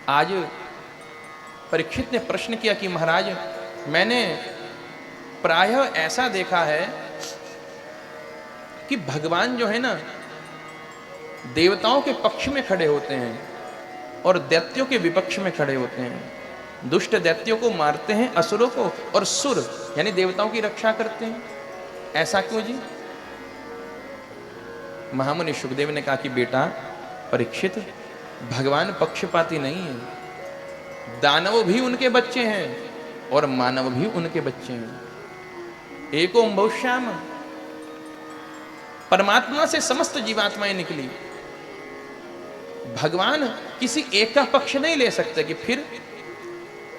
आज परीक्षित ने प्रश्न किया कि महाराज, मैंने प्रायः ऐसा देखा है कि भगवान जो है ना, देवताओं के पक्ष में खड़े होते हैं और दैत्यों के विपक्ष में खड़े होते हैं। दुष्ट दैत्यों को मारते हैं, असुरों को, और सुर यानी देवताओं की रक्षा करते हैं। ऐसा क्यों जी? महामुनि शुकदेव ने कहा कि बेटा परीक्षित, भगवान पक्षपाती नहीं है। दानव भी उनके बच्चे हैं और मानव भी उनके बच्चे हैं। एकोम बहुश्याम, परमात्मा से समस्त जीवात्माएं निकली। भगवान किसी एक का पक्ष नहीं ले सकते कि फिर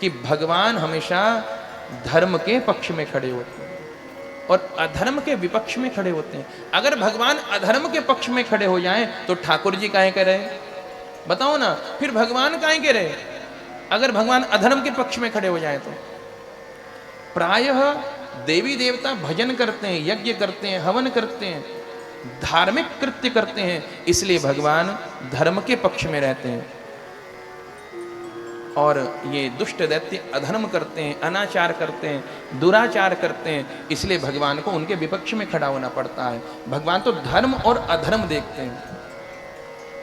कि भगवान हमेशा धर्म के पक्ष में खड़े होते हैं और अधर्म के विपक्ष में खड़े होते हैं। अगर भगवान अधर्म के पक्ष में खड़े हो जाएं तो ठाकुर जी काहे करे? बताओ ना, फिर भगवान काहे करे? अगर भगवान अधर्म के पक्ष में खड़े हो जाएं तो प्रायः देवी देवता भजन करते हैं, यज्ञ करते हैं, हवन करते हैं, धार्मिक कृत्य करते हैं, इसलिए भगवान धर्म के पक्ष में रहते हैं। और ये दुष्ट दैत्य अधर्म करते हैं, अनाचार करते हैं, दुराचार करते हैं, इसलिए भगवान को उनके विपक्ष में खड़ा होना पड़ता है। भगवान तो धर्म और अधर्म देखते हैं।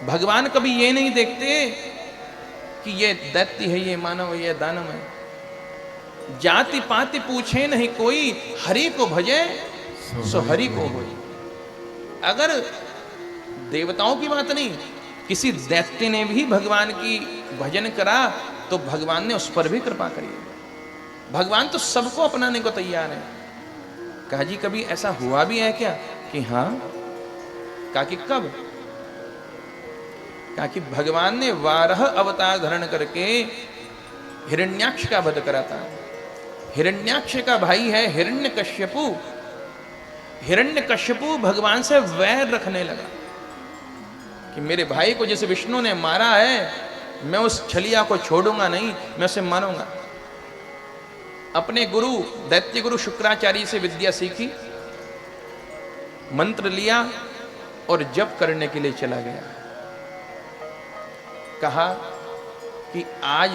भगवान कभी ये नहीं देखते कि ये दैत्य है, ये मानव है, ये दानव है। जाति पाति पूछे नहीं कोई, हरि को भजे सो हरि को होई। अगर देवताओं की बात नहीं, किसी दैत्य ने भी भगवान की भजन करा तो भगवान ने उस पर भी कृपा करी। भगवान तो सबको अपनाने को तैयार है। कहा जी कभी ऐसा हुआ भी है क्या? कि हाँ। कहा कि कब? कहा कि भगवान ने 12 अवतार धारण करके हिरण्याक्ष का वध करा था। हिरण्याक्ष का भाई है हिरण्यकश्यपु। हिरण्यकश्यपु भगवान से वैर रखने लगा कि मेरे भाई को जैसे विष्णु ने मारा है, मैं उस छलिया को छोड़ूंगा नहीं, मैं उसे मारूंगा। अपने गुरु दैत्य गुरु शुक्राचार्य से विद्या सीखी, मंत्र लिया और जप करने के लिए चला गया। कहा कि आज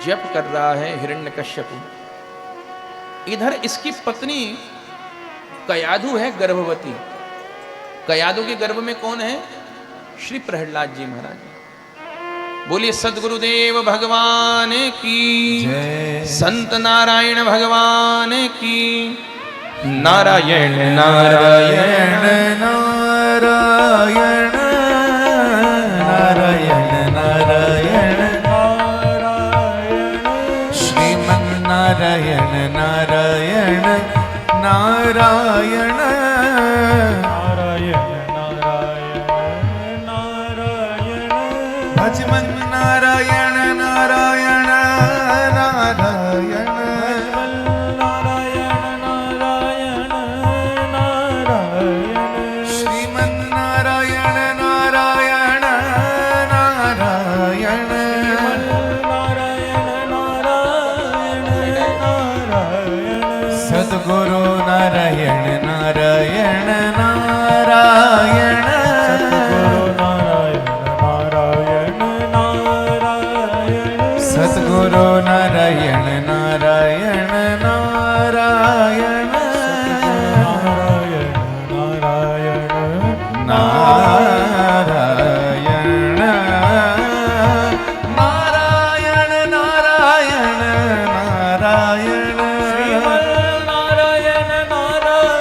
जप कर रहा है हिरण्यकश्यपु। इधर इसकी पत्नी कयाधु है गर्भवती। कयाधु के गर्भ में कौन है? श्री प्रहलाद जी महाराज। बोलिए सद्गुरुदेव भगवान की जय। संत नारायण भगवान की। नारायण नारायण नारायण नारायण नारायण नारायण श्रीमन नारायण नारायण नारायण नारायण नारायण नारायण भजमन नारायण नारायण नारायण नारायण नारायण नारायण श्रीमन नारायण नारायण नारायण नारायण नारायण नारायण सद्गुरु नारायण नारायण नारायण सद्गुरु नारायण नारायण नारायण नारायण नारायण नारायण नारायण नारायण नारायण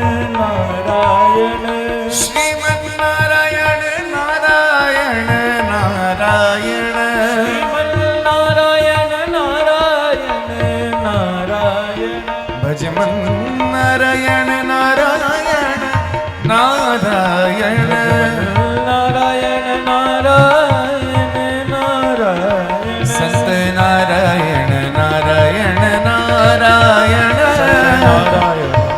नारायण श्रीमन नारायण नारायण नारायण भजमन नारायण नारायण नारायण नारायण नारायण नारायण संत नारायण नारायण नारायण नारायण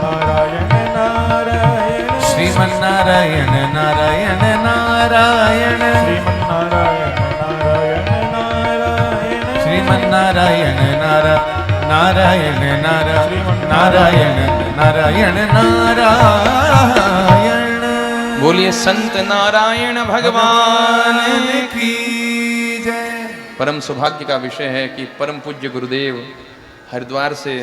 नारायण श्रीमन नारायण नारायण नारायण श्रीमन नारायण नारायण नारायण नारायण नारायण। बोलिए संत नारायण भगवान की जय। परम सौभाग्य का विषय है कि परम पूज्य गुरुदेव हरिद्वार से,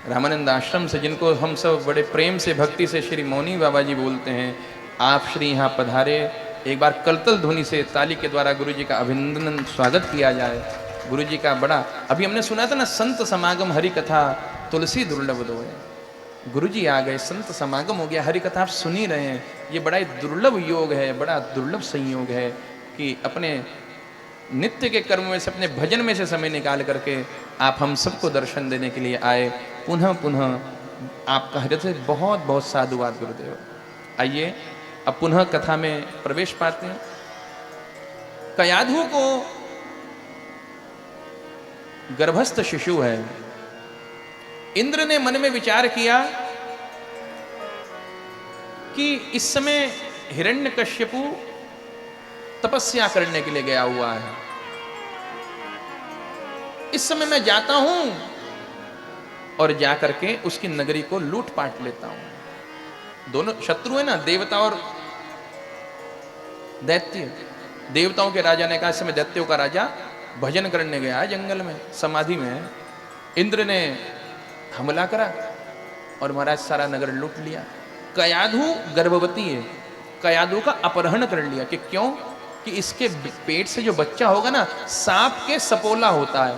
रामानंद आश्रम से, जिनको हम सब बड़े प्रेम से भक्ति से श्री मौनी बाबा जी बोलते हैं, आप श्री यहाँ पधारे। एक बार कलतल ध्वनि से ताली के द्वारा गुरु जी का अभिनंदन स्वागत किया जाए। गुरु जी का बड़ा, अभी हमने सुना था ना, संत समागम हरि कथा तुलसी दुर्लभ दो है। गुरु जी आ गए, संत समागम हो गया, हरि कथा आप सुन ही रहे हैं। ये बड़ा ही दुर्लभ योग है, बड़ा दुर्लभ संयोग है कि अपने नित्य के कर्म में से, अपने भजन में से समय निकाल करके आप हम सबको दर्शन देने के लिए आए। पुनः पुनः आपका हृदय से बहुत बहुत साधुवाद गुरुदेव। आइए अब पुनः कथा में प्रवेश पाते हैं। कयाधु को गर्भस्थ शिशु है। इंद्र ने मन में विचार किया कि इस समय हिरण्यकश्यपु तपस्या करने के लिए गया हुआ है, इस समय मैं जाता हूं और जाकर के उसकी नगरी को लूट पाट लेता हूं। दोनों शत्रु है ना, देवता और दैत्य। देवताओं के राजा ने कहा, इस समय दैत्यों का राजा भजन करने गया है जंगल में, समाधि में है। इंद्र ने हमला करा और महाराज सारा नगर लूट लिया। कयाधु गर्भवती है, कयाधु का अपहरण कर लिया। कि क्यों? कि इसके पेट से जो बच्चा होगा ना, सांप के सपोला होता है।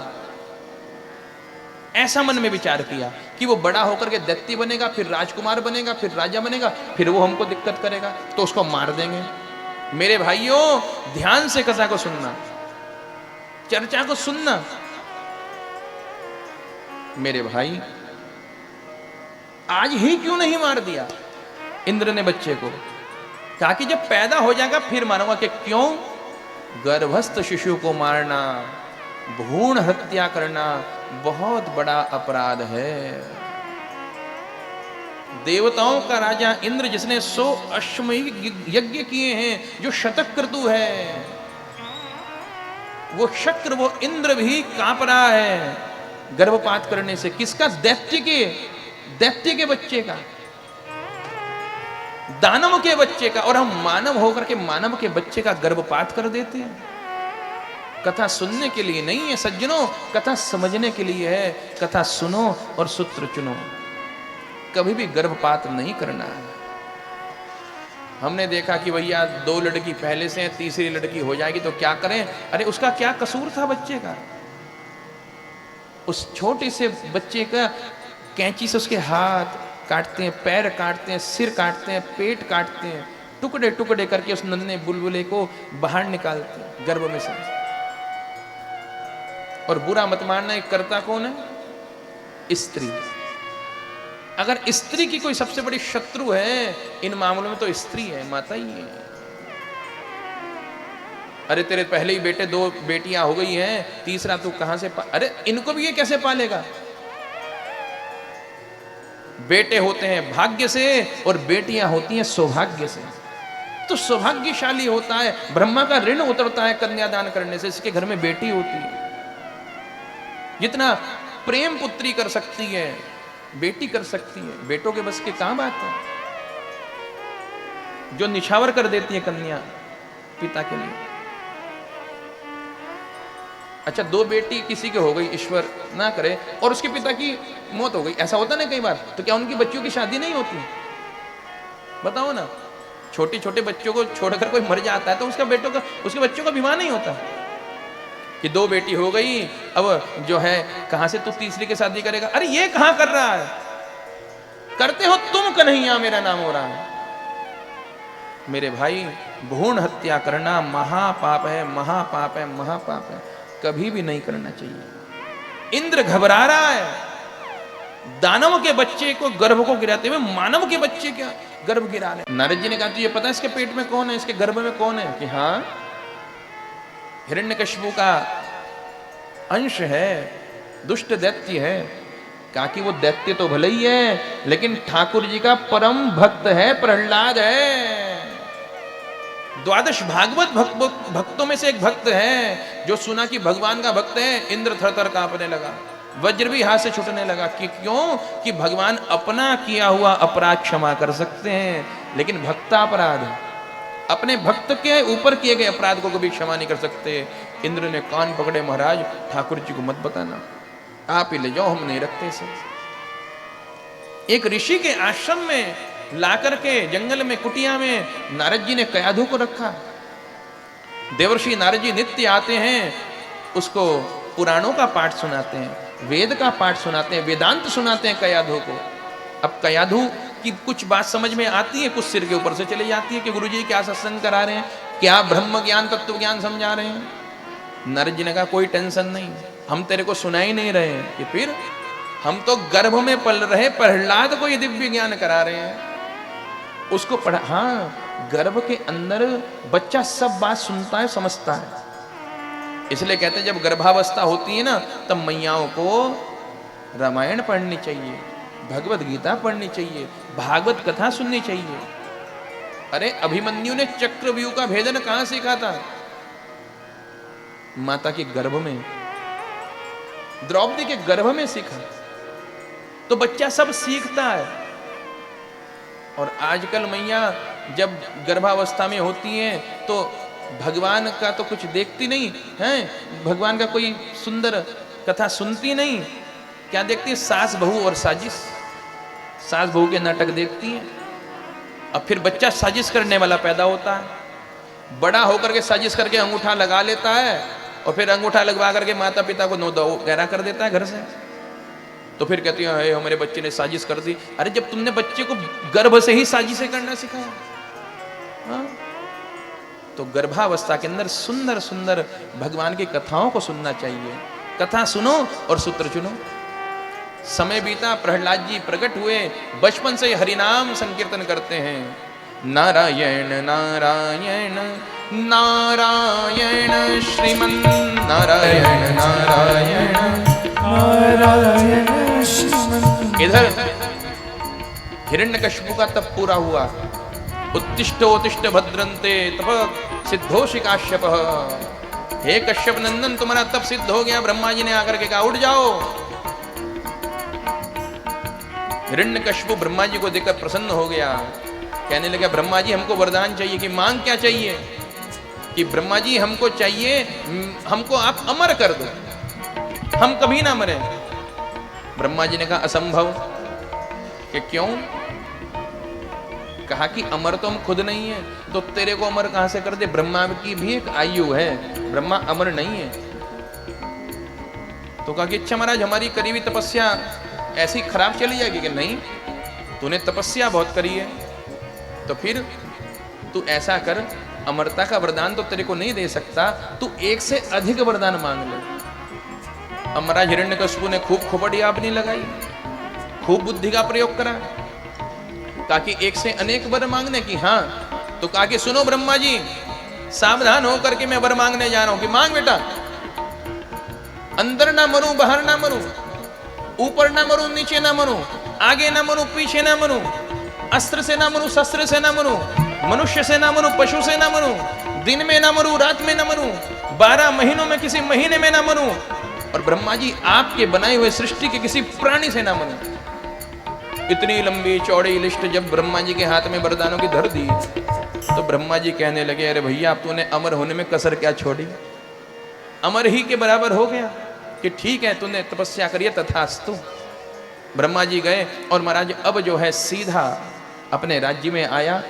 ऐसा मन में विचार किया कि वो बड़ा होकर के दैत्य बनेगा, फिर राजकुमार बनेगा, फिर राजा बनेगा, फिर वो हमको दिक्कत करेगा, तो उसको मार देंगे। मेरे भाइयों, ध्यान से कथा को सुनना, चर्चा को सुनना। मेरे भाई, आज ही क्यों नहीं मार दिया इंद्र ने बच्चे को? कहा कि जब पैदा हो जाएगा फिर मारूंगा। कि क्यों? गर्भस्थ शिशु को मारना, भ्रूण हत्या करना बहुत बड़ा अपराध है। देवताओं का राजा इंद्र, जिसने 100 अश्वमेध यज्ञ किए हैं, जो शतक्रतु है, वो शक्र, वो इंद्र भी कांप रहा है गर्भपात करने से। किसका? दैत्य के बच्चे का, दानव के बच्चे का। और हम मानव होकर के मानव के बच्चे का गर्भपात कर देते हैं। कथा सुनने के लिए नहीं है सज्जनों, कथा समझने के लिए है। कथा सुनो और सूत्र चुनो, कभी भी गर्भपात नहीं करना है। हमने देखा कि भैया 2 लड़की पहले से हैं, तीसरी लड़की हो जाएगी तो क्या करें? अरे उसका क्या कसूर था बच्चे का? उस छोटे से बच्चे का कैंची से उसके हाथ काटते हैं, पैर काटते हैं, सिर काटते हैं, पेट काटते हैं, टुकड़े टुकड़े करके उस नन्हे बुलबुले को बाहर निकालते हैं गर्भ में से। और बुरा मत मानना, एक करता कौन है? स्त्री। अगर स्त्री की कोई सबसे बड़ी शत्रु है इन मामलों में तो स्त्री है, माता ही है। अरे तेरे पहले ही बेटे 2 बेटियां हो गई हैं, तीसरा तू कहां से अरे इनको भी ये कैसे पालेगा? बेटे होते हैं भाग्य से और बेटियां होती हैं सौभाग्य से। तो सौभाग्यशाली होता है, ब्रह्मा का ऋण उतरता है कन्यादान करने से, इसके घर में बेटी होती है। जितना प्रेम पुत्री कर सकती है, बेटी कर सकती है। बेटों के बस की कहां बात है? जो निछावर कर देती है कन्या पिता के लिए। अच्छा, 2 बेटी किसी के हो गई, ईश्वर ना करे, और उसके पिता की मौत हो गई, ऐसा होता ना कई बार, तो क्या उनकी बच्चियों की शादी नहीं होती? बताओ ना। छोटे छोटे बच्चों को छोड़कर कोई मर जाता है तो उसके बच्चों का विवाह नहीं होता। कि 2 बेटी हो गई, अब जो है कहां से तू तीसरी की शादी करेगा? अरे ये कहां कर रहा है? करते हो तुम, कन्हैया मेरा नाम हो रहा है। मेरे भाई, भ्रूण हत्या करना महापाप है, महापाप है, महापाप है। कभी भी नहीं करना चाहिए। इंद्र घबरा रहा है, दानव के बच्चे को गर्भ को गिराते हुए मानव के बच्चे क्या गर्भ गिरा रहे। नारद जी ने कहा, तुझे पता है इसके पेट में कौन है, इसके गर्भ में कौन है? कि हाँ, हिरण्यकश्यपु का अंश है, दुष्ट दैत्य है। कहा कि वो दैत्य तो भले ही है, लेकिन ठाकुर जी का परम भक्त है, प्रहलाद है। 12 भागवत भक्तों में से एक भक्त है, जो सुना कि भगवान का भक्त है, इंद्र थर-थर कांपने लगा, वज्र भी हाथ से छूटने लगा। कि क्यों? कि भगवान अपना किया हुआ अपराध क्षमा कर सकते हैं, लेकिन भक्तापराध अपने भक्त के ऊपर किए गए अपराध को कभी क्षमा नहीं कर सकते। इंद्र ने कान पकड़े, महाराज ठाकुर जी को मत बताना, आप ही ले जाओ, हम नहीं रखते इसे। एक ऋषि के आश्रम में लाकर के जंगल में कुटिया में नारद जी ने कयाधु को रखा। देवर्षि नारद जी नित्य आते हैं, उसको पुराणों का पाठ सुनाते हैं, वेद का पाठ सुनाते हैं, वेदांत सुनाते हैं कयाधु को। अब कयाधु की कुछ बात समझ में आती है, कुछ सिर के ऊपर से चली जाती है कि गुरुजी क्या सत्संग करा रहे हैं, क्या ब्रह्म ज्ञान तत्व ज्ञान समझा रहे हैं। नारद जी ने कहा कोई टेंशन नहीं, हम तेरे को सुना ही नहीं रहे हैं कि फिर हम तो गर्भ में पल रहे प्रहलाद को ये दिव्य ज्ञान करा रहे हैं, उसको पढ़ा। हाँ, गर्भ के अंदर बच्चा सब बात सुनता है, समझता है। इसलिए कहते हैं जब गर्भावस्था होती है ना, तब मैयाओं को रामायण पढ़नी चाहिए, भगवत गीता पढ़नी चाहिए, भागवत कथा सुननी चाहिए। अरे अभिमन्यु ने चक्रव्यूह का भेदन कहां सीखा था? माता के गर्भ में, द्रौपदी के गर्भ में सीखा। तो बच्चा सब सीखता है। और आजकल मैया जब गर्भावस्था में होती हैं तो भगवान का तो कुछ देखती नहीं है, भगवान का कोई सुंदर कथा सुनती नहीं, क्या देखती है? सास बहू और साजिश, सास बहू के नाटक देखती है। अब फिर बच्चा साजिश करने वाला पैदा होता है, बड़ा होकर के साजिश करके अंगूठा लगा लेता है और फिर अंगूठा लगवा करके माता पिता को नो दो गहरा कर देता है घर से। तो फिर कहती है हमारे बच्चे ने साजिश कर दी। अरे जब तुमने बच्चे को गर्भ से ही साजिशें करना सिखाया। हाँ? तो गर्भावस्था के अंदर सुंदर सुंदर भगवान की कथाओं को सुनना चाहिए। कथा सुनो और सूत्र चुनो। समय बीता, प्रहलाद जी प्रकट हुए, बचपन से हरिनाम संकीर्तन करते हैं, नारायण नारायण नारायण श्रीमन नारायण नारायण नारायण श्रीमन। इधर हिरण्यकश्यप का तप पूरा हुआ। उत्तिष्ठोत्तिष्ठ भद्रन्ते तप सिद्धोषि काश्यप। हे कश्यप नंदन, तुम्हारा तप सिद्ध हो गया। ब्रह्मा जी ने आकर के कहा उठ जाओ। हिरण्यकश्यप ब्रह्मा जी को देखकर प्रसन्न हो गया, कहने लगा ब्रह्मा जी हमको वरदान चाहिए। कि मांग क्या चाहिए? कि ब्रह्मा जी हमको चाहिए, हमको आप अमर कर दो, हम कभी ना मरे। ब्रह्मा जी ने कहा असंभव। कि क्यों? कहा कि अमर तो हम खुद नहीं है, तो तेरे को अमर कहां से कर दे? ब्रह्मा की भी एक आयु है, ब्रह्मा अमर नहीं है। तो कहा कि अच्छा महाराज हमारी करी हुई तपस्या ऐसी खराब चली जाएगी? कि नहीं, तूने तपस्या बहुत करी है, तो फिर तू ऐसा कर, अमरता का वरदान तो तेरे को नहीं दे सकता, तू एक से अधिक वरदान मांग ले। अब महाराज हिरण्यकशिपु ने खूब खोपड़ी आपने लगाई, खूब बुद्धि का प्रयोग करा, कहा कि एक से अनेक वर मांगने की। हाँ, तो कहा कि सुनो ब्रह्मा जी, सावधान होकर के मैं वर मांगने जा रहा हूं। कि मांग बेटा। अंदर ना मरूं, बाहर ना मरूं, ऊपर ना मरूं, नीचे ना मरूं, आगे ना मरूं, पीछे ना मरूं, अस्त्र से ना मरूं, शस्त्र से ना मरूं, मनुष्य से ना मरूं, पशु से ना मरूं, दिन में ना मरूं, रात में ना मरूं, 12 महीनों में किसी महीने में ना मरूं, और ब्रह्मा जी आपके बनाए हुए सृष्टि के किसी प्राणी से ना मरूं। इतनी लंबी चौड़ी लिस्ट जब ब्रह्मा जी के हाथ में वरदानों की धर दी, तो ब्रह्मा जी कहने लगे अरे भैया अब तूने अमर होने में कसर क्या छोड़ी? अमर ही के बराबर हो गया। कि ठीक है, तूने तपस्या करी है, तथास्तु। ब्रह्मा जी गए और महाराज अब जो है सीधा अपने राज्य में आया,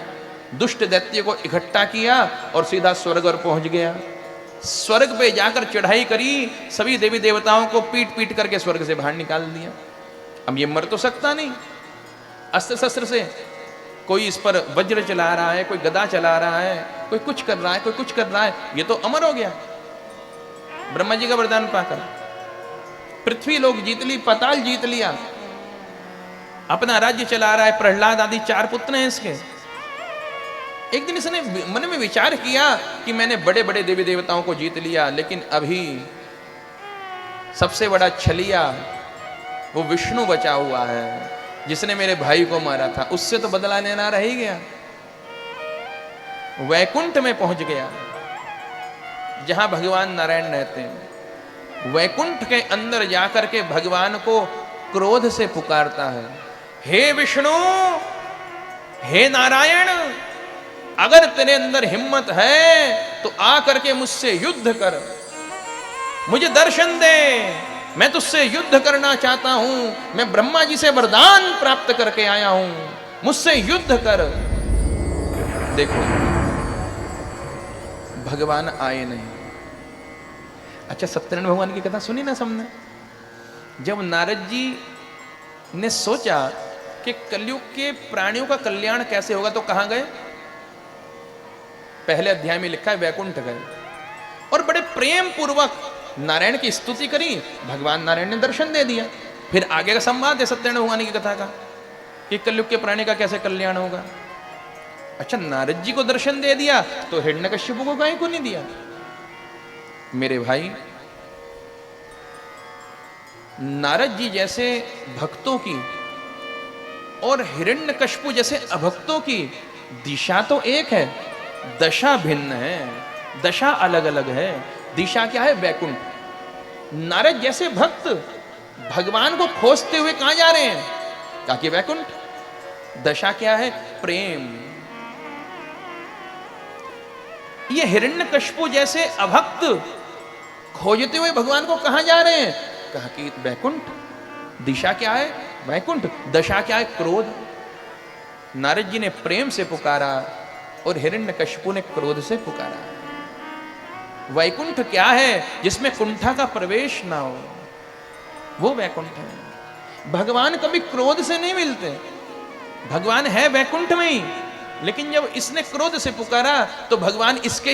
दुष्ट दैत्य को इकट्ठा किया और सीधा स्वर्ग पर पहुंच गया। स्वर्ग पे जाकर चढ़ाई करी, सभी देवी देवताओं को पीट पीट करके स्वर्ग से बाहर निकाल दिया। अब ये मर तो सकता नहीं, अस्त्र शस्त्र से कोई इस पर वज्र चला रहा है, कोई गदा चला रहा है, कोई कुछ कर रहा है, कोई कुछ कर रहा है, ये तो अमर हो गया ब्रह्मा जी का वरदान पाकर। पृथ्वी लोग जीत ली, पाताल जीत लिया, अपना राज्य चला रहा है। प्रहलाद आदि 4 पुत्र हैं इसके। एक दिन इसने मन में विचार किया कि मैंने बड़े बड़े देवी देवताओं को जीत लिया, लेकिन अभी सबसे बड़ा छलिया वो विष्णु बचा हुआ है, जिसने मेरे भाई को मारा था, उससे तो बदला लेना रह ही गया। वैकुंठ में पहुंच गया, जहां भगवान नारायण रहते हैं। वैकुंठ के अंदर जाकर के भगवान को क्रोध से पुकारता है, हे विष्णु, हे नारायण, अगर तेरे अंदर हिम्मत है तो आ करके मुझसे युद्ध कर, मुझे दर्शन दे, मैं तुझसे युद्ध करना चाहता हूं, मैं ब्रह्मा जी से वरदान प्राप्त करके आया हूं, मुझसे युद्ध कर। देखो भगवान आए नहीं। अच्छा, सत्यनारायण भगवान की कथा सुनी ना सबने? जब नारद जी ने सोचा कि कलयुग के प्राणियों का कल्याण कैसे होगा, तो कहां गए? पहले अध्याय में लिखा है वैकुंठ गए और बड़े प्रेम पूर्वक नारायण की स्तुति करी, भगवान नारायण ने दर्शन दे दिया। फिर आगे का संवाद है सत्यनारायण भगवान की कथा का कि कलयुग के प्राणी का कैसे कल्याण होगा। अच्छा, नारद जी को दर्शन दे दिया तो हिरण्यकश्यप को काहे को नहीं दिया? मेरे भाई, नारद जी जैसे भक्तों की और हिरण्यकश्यप जैसे अभक्तों की दिशा तो एक है, दशा भिन्न है, दशा अलग अलग है। दिशा क्या है? वैकुंठ। नारद जैसे भक्त भगवान को खोजते हुए कहां जा रहे हैं? कहा कि वैकुंठ। दशा क्या है? प्रेम। ये हिरण्यकश्यप जैसे अभक्त खोजते हुए भगवान को कहां जा रहे हैं? कहा कि वैकुंठ। दिशा क्या है? वैकुंठ। दशा क्या है? क्रोध। नारद जी ने प्रेम से पुकारा और हिरण्यकश्यप ने क्रोध से पुकारा। वैकुंठ क्या है? जिसमें कुंठा का प्रवेश ना हो, वो वैकुंठ है। भगवान कभी क्रोध से नहीं मिलते, भगवान है वैकुंठ में ही, लेकिन जब इसने क्रोध से पुकारा तो भगवान इसके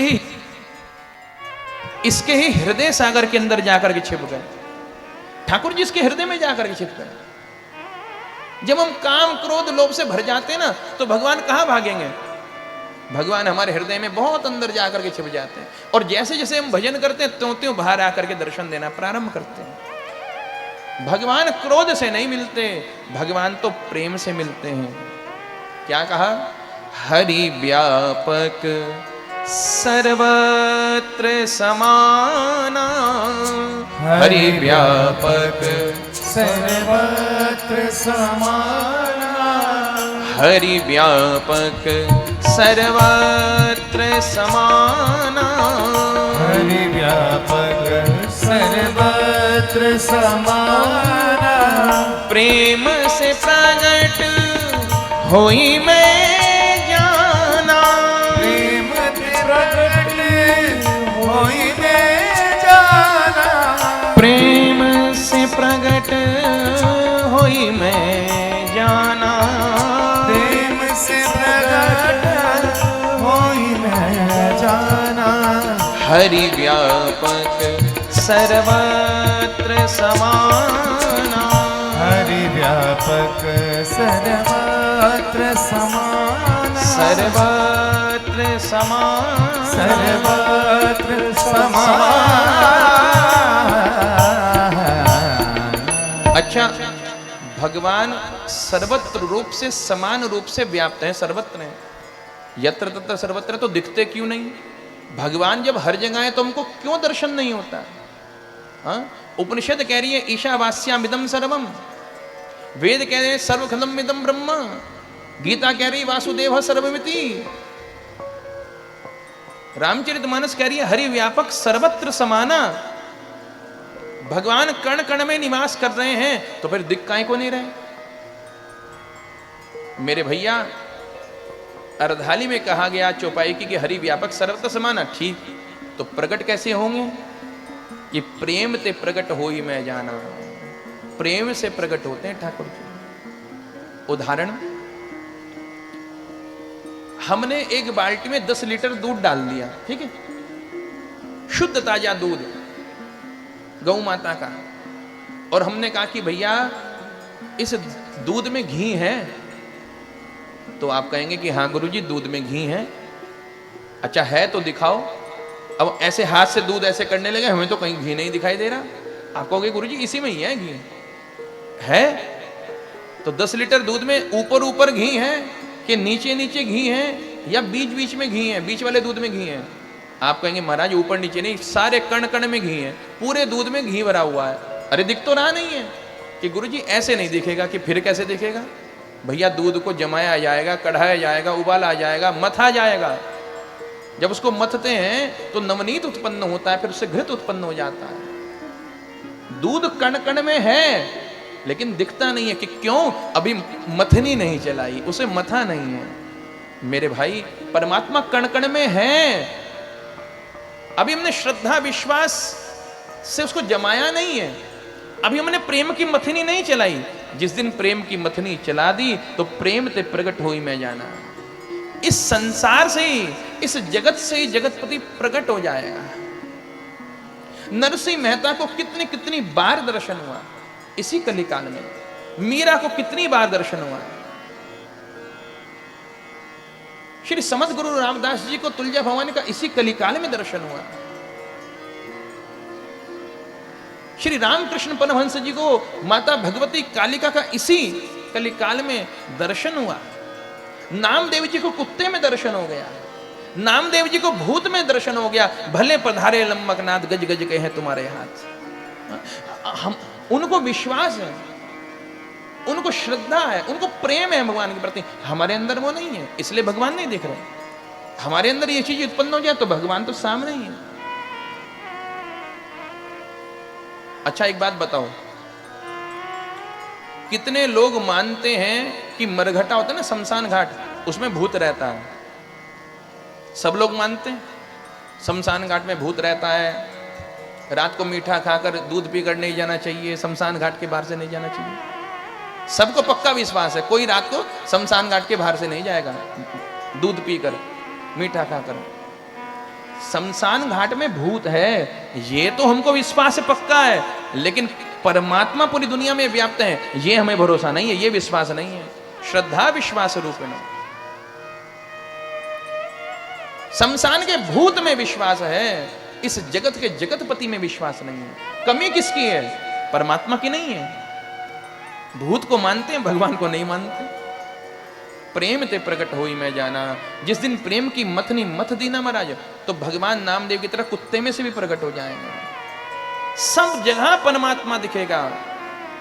ही हृदय सागर के अंदर जाकर के छिप गए। ठाकुर जी इसके हृदय में जाकर के छिप गए। जब हम काम क्रोध लोभ से भर जाते हैं ना, तो भगवान कहां भागेंगे? भगवान हमारे हृदय में बहुत अंदर जाकर के छिप जाते हैं, और जैसे जैसे हम भजन करते हैं त्यों त्यों बाहर आकर के दर्शन देना प्रारंभ करते हैं। भगवान क्रोध से नहीं मिलते, भगवान तो प्रेम से मिलते हैं। क्या कहा? हरि व्यापक सर्वत्र समाना, हरि व्यापक सर्वत्र समाना, हरि व्यापक सर्वत्र समाना, हरि व्यापक सर्वत्र समाना, प्रेम से प्रगट होई मैं जाना, प्रेम से प्रगट होई मैं जाना, प्रेम से प्रगट होई मैं जाना, प्रेम से प्रगट होई मैं जाना, हरि व्यापक सर्वत्र समाना, हरि व्यापक सर्वत्र समाना, सर्वत्र समाना, सर्वत्र समाना। अच्छा, भगवान सर्वत्र रूप से समान रूप से व्याप्त हैं, सर्वत्र हैं। यत्र तत्र सर्वत्र तो दिखते क्यों नहीं? भगवान जब हर जगह है तो हमको क्यों दर्शन नहीं होता? हाँ, उपनिषद कह रही है ईशावास्यामिदं सर्वम, वेद कह रहे हैं सर्वखलम इदं ब्रह्म, गीता कह रही वासुदेव सर्वमिति, रामचरितमानस कह रही है हरि व्यापक सर्वत्र समाना। भगवान कण कण में निवास कर रहे हैं तो फिर दिख काहे को नहीं रहे? मेरे भैया, अर्धाली में कहा गया चौपाई की कि हरि व्यापक सर्वत्र समाना, ठीक, तो प्रकट कैसे होंगे? कि प्रेम ते प्रकट हो ही मैं जाना, प्रेम से प्रकट होते हैं ठाकुर जी। उदाहरण, हमने एक बाल्टी में 10 लीटर दूध डाल दिया, ठीक है, शुद्ध ताजा दूध गौ माता का, और हमने कहा कि भैया इस दूध में घी है, तो आप कहेंगे कि हाँ गुरुजी दूध में घी है। अच्छा है तो दिखाओ। अब ऐसे हाथ से दूध ऐसे करने लगे, हमें तो कहीं घी नहीं दिखाई दे रहा। आप कहोगे गुरुजी इसी में ही है घी, है तो 10 लीटर दूध में ऊपर ऊपर घी है कि नीचे नीचे घी है या बीच बीच में घी है, बीच वाले दूध में घी है? आप कहेंगे महाराज ऊपर नीचे नहीं, सारे कण कण में घी है, पूरे दूध में घी भरा हुआ है। अरे दिख तो रहा नहीं है। कि गुरुजी ऐसे नहीं दिखेगा। कि फिर कैसे दिखेगा? भैया दूध को जमाया जाएगा, कढ़ाया जाएगा, उबाला जाएगा, मथा जाएगा, जब उसको मथते हैं तो नवनीत उत्पन्न होता है, फिर उससे घृत उत्पन्न हो जाता है। दूध कण कण में है लेकिन दिखता नहीं है कि क्यों, अभी मथनी नहीं चलाई, उसे मथा नहीं है। मेरे भाई, परमात्मा कण कण में है, अभी हमने श्रद्धा विश्वास से उसको जमाया नहीं है, अभी हमने प्रेम की मथनी नहीं चलाई। जिस दिन प्रेम की मथनी चला दी तो प्रेम ते प्रकट होई मैं जाना। इस संसार से ही, इस जगत से ही जगतपति प्रकट हो जाएगा। नरसिंह मेहता को कितनी कितनी बार दर्शन हुआ इसी कलिकाल में, मीरा को कितनी बार दर्शन हुआ। श्री समर्थ गुरु रामदास जी को तुलजा भवानी का इसी कलिकाल में दर्शन हुआ। श्री रामकृष्ण परमहंस जी को माता भगवती कालिका का इसी कलिकाल में दर्शन हुआ। नामदेव जी को कुत्ते में दर्शन हो गया, नामदेव जी को भूत में दर्शन हो गया। भले पधारे लंबकनाथ, गज गज के हैं तुम्हारे हाथ। हम उनको विश्वास है, उनको श्रद्धा है, उनको प्रेम है भगवान के प्रति। हमारे अंदर वो नहीं है, इसलिए भगवान नहीं दिख रहे। हमारे अंदर ये चीज उत्पन्न हो जाए तो भगवान तो सामने ही है। अच्छा एक बात बताओ, कितने लोग मानते हैं कि मरघटा होता है ना, शमशान घाट, उसमें भूत रहता है? सब लोग मानते हैं शमशान घाट में भूत रहता है, रात को मीठा खाकर दूध पीकर नहीं जाना चाहिए, शमशान घाट के बाहर से नहीं जाना चाहिए। सबको पक्का विश्वास है कोई रात को शमशान घाट के बाहर से नहीं जाएगा दूध पीकर, मीठा खाकर। शमशान घाट में भूत है ये तो हमको विश्वास है, पक्का है, लेकिन परमात्मा पूरी दुनिया में व्याप्त है ये हमें भरोसा नहीं है, ये विश्वास नहीं है। श्रद्धा विश्वास रूपेण शमशान के भूत में विश्वास है, इस जगत के जगतपति में विश्वास नहीं है। कमी किसकी है? परमात्मा की नहीं है। भूत को मानते हैं, भगवान को नहीं मानते। प्रेम ते प्रकट होई मैं जाना। जिस दिन प्रेम की मथनी मथ दी ना महाराज, तो भगवान नामदेव की तरह कुत्ते में से भी प्रकट हो जाएंगे। सब जगह परमात्मा दिखेगा।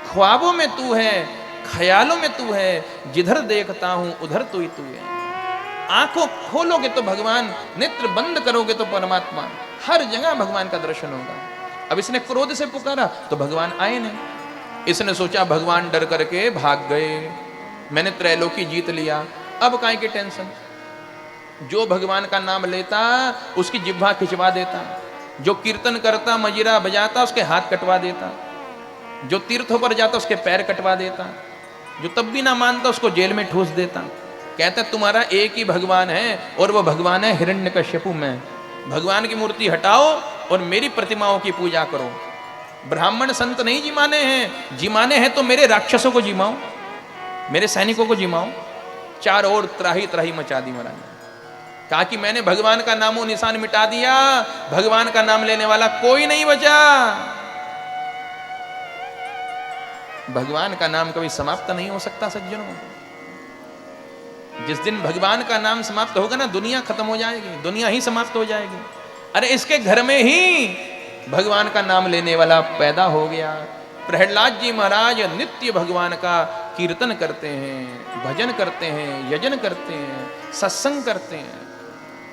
ख्वाबों में तू है, ख्यालों में तू है, जिधर देखता हूं उधर तू ही तू है। आंखों खोलोगे तो भगवान, नेत्र बंद करोगे तो परमात्मा, हर जगह भगवान का दर्शन होगा। अब इसने क्रोध से पुकारा तो भगवान आए नहीं। इसने सोचा भगवान डर करके भाग गए, मैंने त्रैलोकी जीत लिया, अब काहे की टेंशन। जो भगवान का नाम लेता उसकी जिह्वा खिंचवा देता, जो कीर्तन करता मजीरा बजाता उसके हाथ कटवा देता, जो तीर्थों पर जाता उसके पैर कटवा देता, जो तब भी ना मानता उसको जेल में ठूस देता। कहता तुम्हारा एक ही भगवान है और वो भगवान है हिरण्यकश्यपु में। भगवान की मूर्ति हटाओ और मेरी प्रतिमाओं की पूजा करो। ब्राह्मण संत नहीं जिमाने हैं, जिमाने हैं तो मेरे राक्षसों को जिमाओ, मेरे सैनिकों को जिमाओ। चारों ओर त्राही त्राही मचा दी महाराज। कहा कि मैंने भगवान का नामो निशान मिटा दिया, भगवान का नाम लेने वाला कोई नहीं बचा। भगवान का नाम कभी समाप्त नहीं हो सकता सज्जनों। जिस दिन भगवान का नाम समाप्त होगा ना, दुनिया खत्म हो जाएगी, दुनिया ही समाप्त हो जाएगी। अरे इसके घर में ही भगवान का नाम लेने वाला पैदा हो गया। प्रहलाद जी महाराज नित्य भगवान का कीर्तन करते हैं, भजन करते हैं, यजन करते हैं, सत्संग करते हैं।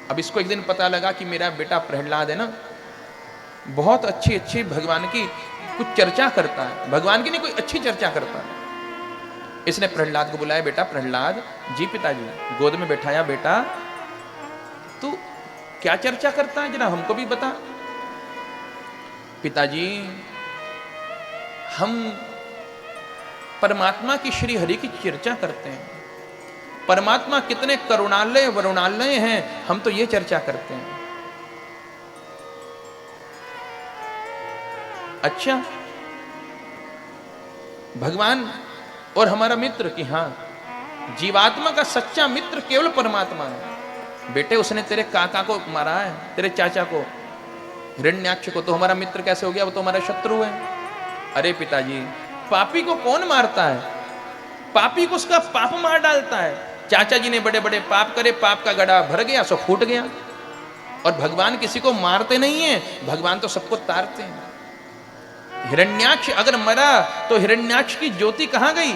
अब इसको एक दिन पता लगा कि मेरा बेटा प्रहलाद है ना, बहुत अच्छी अच्छी भगवान की कुछ चर्चा करता है, भगवान की नहीं कोई अच्छी चर्चा करता है। इसने प्रहलाद को बुलाया, बेटा प्रहलाद जी, पिताजी गोद में बैठाया, बेटा तू क्या चर्चा करता है जरा हमको भी बता। पिताजी हम परमात्मा की श्री हरि की चर्चा करते हैं, परमात्मा कितने करुणालय वरुणालय हैं, हम तो ये चर्चा करते हैं। अच्छा भगवान और हमारा मित्र कि हाँ, जीवात्मा का सच्चा मित्र केवल परमात्मा है। बेटे उसने तेरे काका को मारा है, तेरे चाचा को हिरण्याक्ष को, तो हमारा मित्र कैसे हो गया? वो तो हमारा शत्रु है। अरे पिताजी पापी को कौन मारता है? पापी को उसका पाप मार डालता है। चाचा जी ने बड़े बड़े पाप करे, पाप का गड्ढा भर गया, सो फूट गया। और भगवान किसी को मारते नहीं है, भगवान तो सबको तारते हैं। हिरण्याक्ष अगर मरा तो हिरण्याक्ष की ज्योति कहां गई?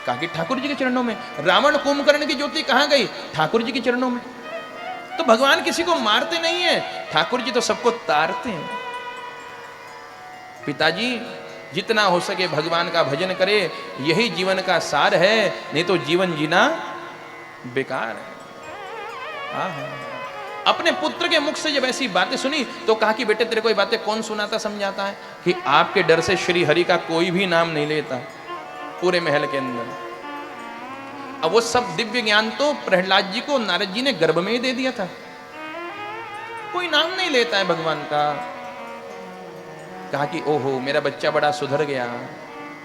कहा कि ठाकुर जी के चरणों में। रावण कुंभकर्ण की ज्योति कहां गई? ठाकुर जी के चरणों में। तो भगवान किसी को मारते नहीं है, ठाकुर जी तो सबको तारते हैं। पिताजी जितना हो सके भगवान का भजन करे, यही जीवन का सार है, नहीं तो जीवन जीना बेकार है। अपने पुत्र के मुख से जब ऐसी बातें सुनी तो कहा कि बेटे तेरे को ये बातें कौन सुनाता समझाता है कि आपके डर से श्री हरि का कोई भी नाम नहीं लेता पूरे महल के अंदर। अब वो सब दिव्य ज्ञान तो प्रहलाद जी को नारद जी ने गर्भ में ही दे दिया था, कोई नाम नहीं लेता है भगवान का। कहा कि ओहो मेरा बच्चा बड़ा सुधर गया,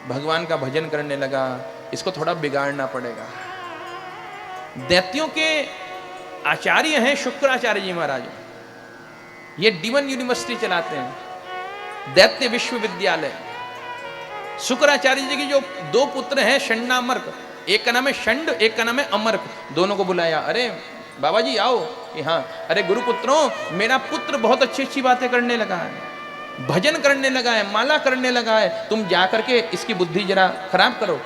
भगवान का भजन करने लगा, इसको थोड़ा बिगाड़ना पड़ेगा। दैत्यों के आचार्य हैं शुक्राचार्य जी महाराज, ये डीवन यूनिवर्सिटी चलाते हैं, दैत्य विश्वविद्यालय। शुक्राचार्य जी के जो दो पुत्र हैं षण्णामर्क, एक का नाम है षण्ड, एक का नाम है अमर्क, दोनों को बुलाया, अरे बाबा जी आओ कि हाँ, अरे गुरुपुत्रों मेरा पुत्र बहुत अच्छी अच्छी बातें करने लगा है, भजन करने लगा है, माला करने लगा है, तुम जा करके इसकी बुद्धि जरा खराब करो,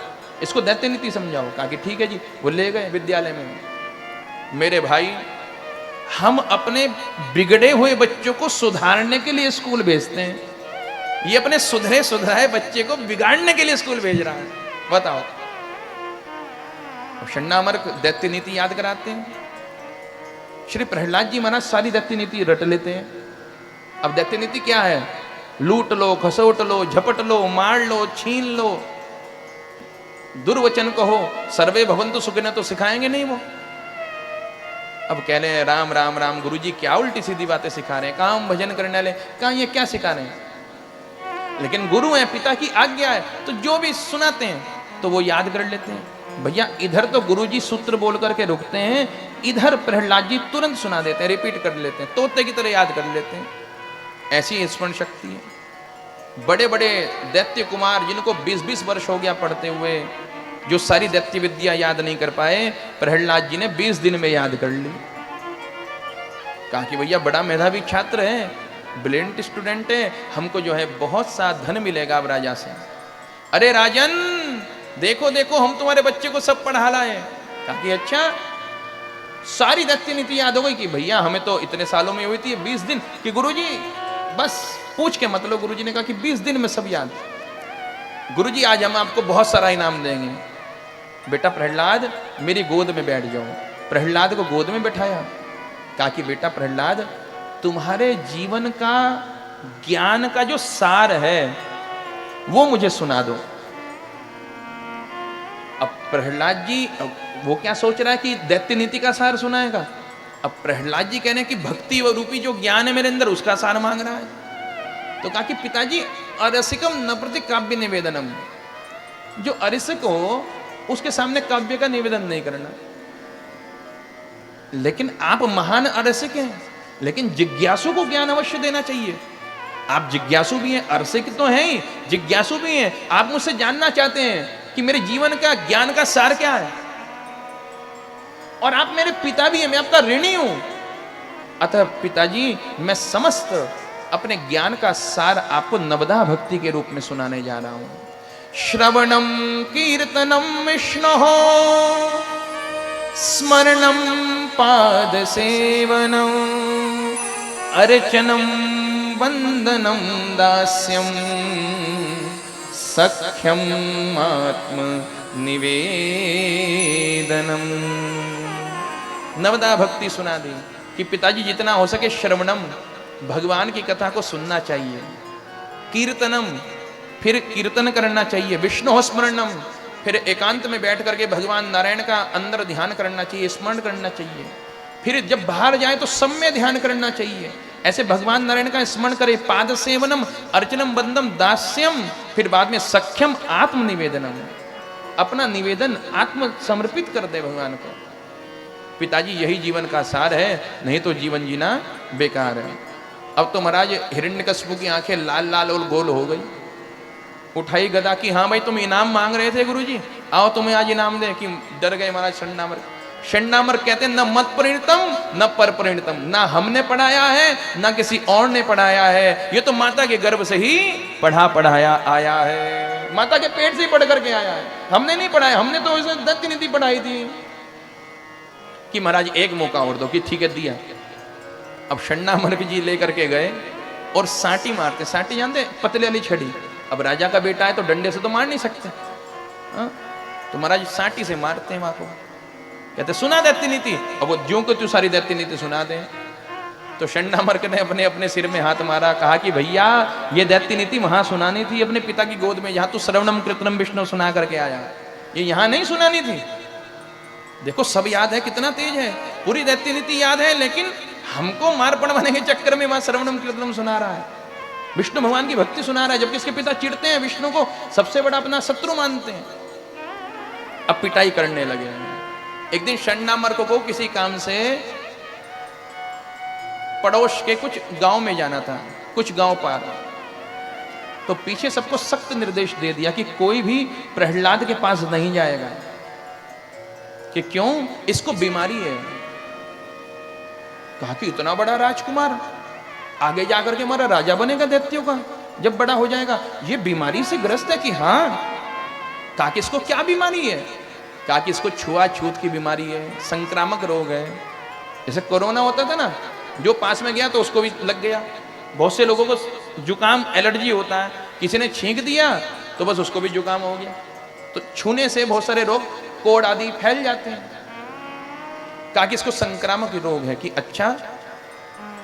इसको दैत्य नीति समझाओ। कहा कि ठीक है जी। वो ले गए विद्यालय में। मेरे भाई हम अपने बिगड़े हुए बच्चों को सुधारने के लिए स्कूल भेजते हैं, ये अपने सुधरे सुधराए बच्चे को बिगाड़ने के लिए स्कूल भेज रहा है, बताओ। षण्णामर्क दैत्य नीति याद कराते हैं, श्री प्रहलाद जी महाराज सारी दैत्य नीति रट लेते हैं। अब दैत्य नीति क्या है? लूट लो, खसोट लो, झपट लो, मार लो, छीन लो, दुर्वचन कहो, सर्वे भवन्तु सुखिनः तो सिखाएंगे नहीं वो। अब कह रहे हैं राम राम राम, गुरुजी क्या उल्टी सीधी बातें सिखा रहे हैं, कहाँ हम भजन करने वाले, कहाँ ये क्या सिखा रहे हैं। लेकिन गुरु है, पिता की आज्ञा है, तो जो भी सुनाते हैं तो वो याद कर लेते हैं। भैया इधर तो गुरुजी सूत्र बोल करके रुकते हैं, इधर प्रहलाद जी तुरंत सुना देते हैं, रिपीट कर लेते हैं, तोते की तरह याद कर लेते हैं। ऐसी स्मरण शक्ति है। बड़े बड़े दैत्य कुमार जिनको 20-20 वर्ष हो गया पढ़ते हुए, जो सारी दैत्य विद्या याद नहीं कर पाए, प्रहलाद जी ने 20 दिन में याद कर ली। कहा कि भैया बड़ा मेधावी छात्र है, ब्रिलियंट स्टूडेंट है, हमको जो है बहुत सा धन मिलेगा अब राजा से। अरे राजन देखो देखो हम तुम्हारे बच्चे को सब पढ़ा लाए। कहा कि अच्छा, सारी दैत्य नीति याद हो गई। कि भैया हमें तो इतने सालों में हुई थी 20 दिन। कि गुरुजी बस पूछ के मतलब। गुरुजी ने कहा कि 20 दिन में सब याद। गुरुजी आज हम आपको बहुत सारा इनाम देंगे। बेटा प्रहलाद मेरी गोद में बैठ जाओ। प्रहलाद को गोद में बैठाया। कहा कि बेटा प्रहलाद तुम्हारे जीवन का ज्ञान का जो सार है वो मुझे सुना दो। अब प्रहलाद जी वो क्या सोच रहा है कि दैत्य नीति का सार सुनाएगा। अब प्रहलाद जी कह रहे हैं कि भक्ति व रूपी जो ज्ञान है मेरे अंदर उसका सार मांग रहा है। तो कहा कि पिताजी अरसिकम न प्रति काव्य निवेदनम, जो अरसिक हो उसके सामने काव्य का निवेदन नहीं करना। लेकिन आप महान अरसिक हैं, लेकिन जिज्ञासु को ज्ञान अवश्य देना चाहिए। आप जिज्ञासु भी हैं, अरसिक तो हैं ही, जिज्ञासु भी हैं। आप मुझसे जानना चाहते हैं कि मेरे जीवन का ज्ञान का सार क्या है, और आप मेरे पिता भी हैं, मैं आपका ऋणी हूं। अतः पिताजी मैं समस्त अपने ज्ञान का सार आपको नवदा भक्ति के रूप में सुनाने जा रहा हूं। श्रवणम कीर्तनम विष्णोः स्मरणम पाद सेवनम अर्चनम वंदनम दास्यम सख्यम आत्म निवेदनम। नवदा भक्ति सुना दी कि पिताजी जितना हो सके श्रवणम, भगवान की कथा को सुनना चाहिए। कीर्तनम, फिर कीर्तन करना चाहिए। विष्णु स्मरणम, फिर एकांत में बैठ करके भगवान नारायण का अंदर ध्यान करना चाहिए, स्मरण करना चाहिए। फिर जब बाहर जाए तो सम्य ध्यान करना चाहिए, ऐसे भगवान नारायण का स्मरण करे। पाद सेवनम अर्चनम बंदम दास्यम, फिर बाद में सख्यम आत्म निवेदनम, अपना निवेदन आत्म समर्पित कर दे भगवान को। पिताजी यही जीवन का सार है, नहीं तो जीवन जीना बेकार है। अब तो महाराज हिरण्यकशिपु की आंखें लाल लाल और गोल हो गई। उठाई गदा की, हाँ भाई तुम इनाम मांग रहे थे गुरुजी, आओ तुम्हें आज इनाम दे। कि डर गए महाराज षण्णामर्क। षण्णामर्क कहते हैं न मत परिणतम न पर परिणतम, ना हमने पढ़ाया है ना किसी और ने पढ़ाया है, ये तो माता के गर्भ से ही पढ़ा पढ़ाया आया है, माता के पेट से ही पढ़ करके आया है, हमने नहीं पढ़ाया। हमने तो दैत्य नीति पढ़ाई थी। कि महाराज एक मौका और दो। कि ठीक है दिया। अब षण्णामर्क जी लेकर के गए और साटी मारते, साटी जानते पतले वाली छड़ी। अब राजा का बेटा है तो डंडे से तो मार नहीं सकते, हाँ? तो महाराज साटी से मारते हैं वहां को। कहते सुना दैत्य नीति, अब वो ज्यों को त्यों सारी दैत्य नीति सुना दे। तो षण्णामर्क ने अपने अपने सिर में हाथ मारा, कहा कि भैया ये दैत्य नीति वहां सुनानी थी अपने पिता की गोद में, जहां तू श्रवणम कृतनम विष्णु सुना करके आया, ये यहां नहीं सुनानी थी। देखो सब याद है, कितना तेज है, पूरी दैत्य नीति याद है, लेकिन हमको मार पड़वाने के चक्कर में वहां श्रवणम कीर्तनम सुना रहा है, विष्णु भगवान की भक्ति सुना रहा है, जबकि इसके पिता चिढ़ते हैं, विष्णु को सबसे बड़ा अपना शत्रु मानते हैं। अब पिटाई करने लगे। एक दिन षण्णामर्क को किसी काम से पड़ोस के कुछ गांव में जाना था, कुछ गांव पार, तो पीछे सबको सख्त निर्देश दे दिया कि कोई भी प्रहलाद के पास नहीं जाएगा, कि क्यों, इसको बीमारी है। कहा कि इतना बड़ा राजकुमार आगे जाकर के हमारा राजा बनेगा दैत्यों का, जब बड़ा हो जाएगा, ये बीमारी से ग्रस्त है। कि हाँ। कहा कि इसको क्या बीमारी है? कहा कि इसको छुआछूत की बीमारी है, संक्रामक रोग है। जैसे कोरोना होता था ना, जो पास में गया तो उसको भी लग गया। बहुत से लोगों को जुकाम एलर्जी होता है, किसी ने छींक दिया तो बस उसको भी जुकाम हो गया। तो छूने से बहुत सारे रोग, कोड़ आदि फैल जाते हैं। कहा कि इसको संक्रामक रोग है। कि अच्छा,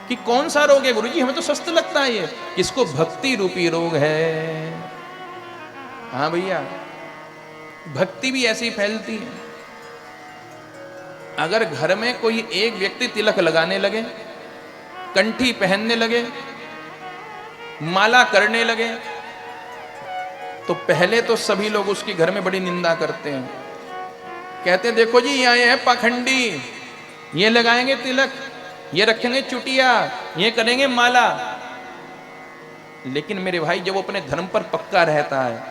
कि कौन सा रोग है गुरुजी, हमें तो स्वस्थ लगता है ये। इसको भक्ति रूपी रोग है। हाँ भैया, भक्ति भी ऐसी फैलती है। अगर घर में कोई एक व्यक्ति तिलक लगाने लगे, कंठी पहनने लगे, माला करने लगे, तो पहले तो सभी लोग उसकी घर में बड़ी निंदा करते हैं। कहते हैं देखो जी ये आए हैं पाखंडी, ये लगाएंगे तिलक, ये रखेंगे चुटिया, ये करेंगे माला। लेकिन मेरे भाई, जब वो अपने धर्म पर पक्का रहता है,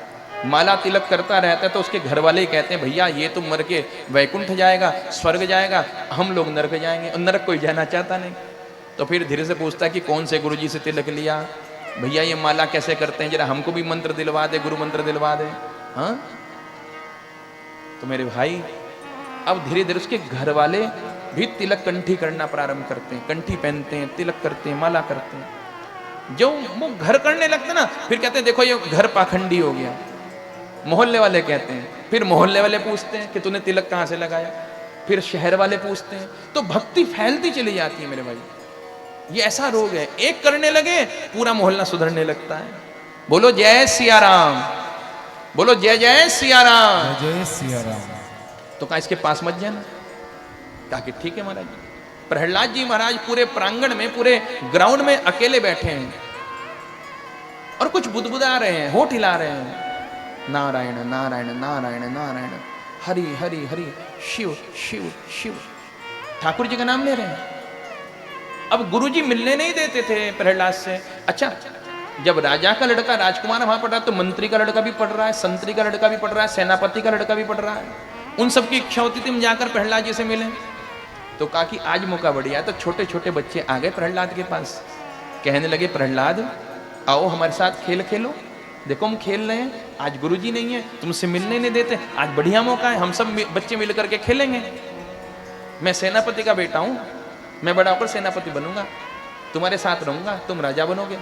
माला तिलक करता रहता है, तो उसके घर वाले कहते हैं भैया ये तो मर के वैकुंठ जाएगा, स्वर्ग जाएगा, हम लोग नरक जाएंगे, और नरक कोई जाना चाहता नहीं। तो फिर धीरे से पूछता है कि कौन से गुरुजी से तिलक लिया, भैया ये माला कैसे करते हैं, जरा हमको भी मंत्र दिलवा दे, गुरु मंत्र दिलवा दे। हाँ, तो मेरे भाई, अब धीरे धीरे उसके घर वाले भी तिलक कंठी करना प्रारंभ करते हैं, कंठी पहनते हैं, तिलक करते हैं, माला करते हैं। जो वो घर करने लगते ना, फिर कहते हैं देखो ये घर पाखंडी हो गया। मोहल्ले वाले कहते हैं, फिर मोहल्ले वाले पूछते हैं कि तूने तिलक कहां से लगाया, फिर शहर वाले पूछते हैं, तो भक्ति फैलती चली जाती है मेरे भाई। ये ऐसा रोग है, एक करने लगे पूरा मोहल्ला सुधरने लगता है। बोलो जय सिया राम, बोलो जय जय सिया राम, जय सिया राम। तो कहा इसके पास मत जाना। कहा कि ठीक है महाराज। प्रहलाद जी महाराज पूरे प्रांगण में, पूरे ग्राउंड में अकेले बैठे हैं और कुछ बुदबुदा रहे हैं, होठ हिला रहे हैं, नारायण नारायण नारायण नारायण, हरि हरि हरि, शिव शिव शिव, ठाकुर जी का नाम ले रहे हैं। अब गुरुजी मिलने नहीं देते थे प्रहलाद से। अच्छा, जब राजा का लड़का राजकुमार वहां पढ़ रहा है, तो मंत्री का लड़का भी पढ़ रहा है, संतरी का लड़का भी पढ़ रहा है, सेनापति का लड़का भी पढ़ रहा है। उन सबकी इच्छा होती थी हम जाकर प्रहलाद जी से मिलें। तो कहा कि आज मौका बढ़िया है। तो छोटे छोटे बच्चे आ गए प्रहलाद के पास, कहने लगे प्रहलाद आओ हमारे साथ खेल खेलो, देखो हम खेल रहे हैं, आज गुरुजी नहीं है, तुमसे मिलने नहीं देते, आज बढ़िया मौका है, हम सब बच्चे मिल करके खेलेंगे। मैं सेनापति का बेटा हूं, मैं बड़ा होकर सेनापति बनूंगा, तुम्हारे साथ रहूंगा, तुम राजा बनोगे।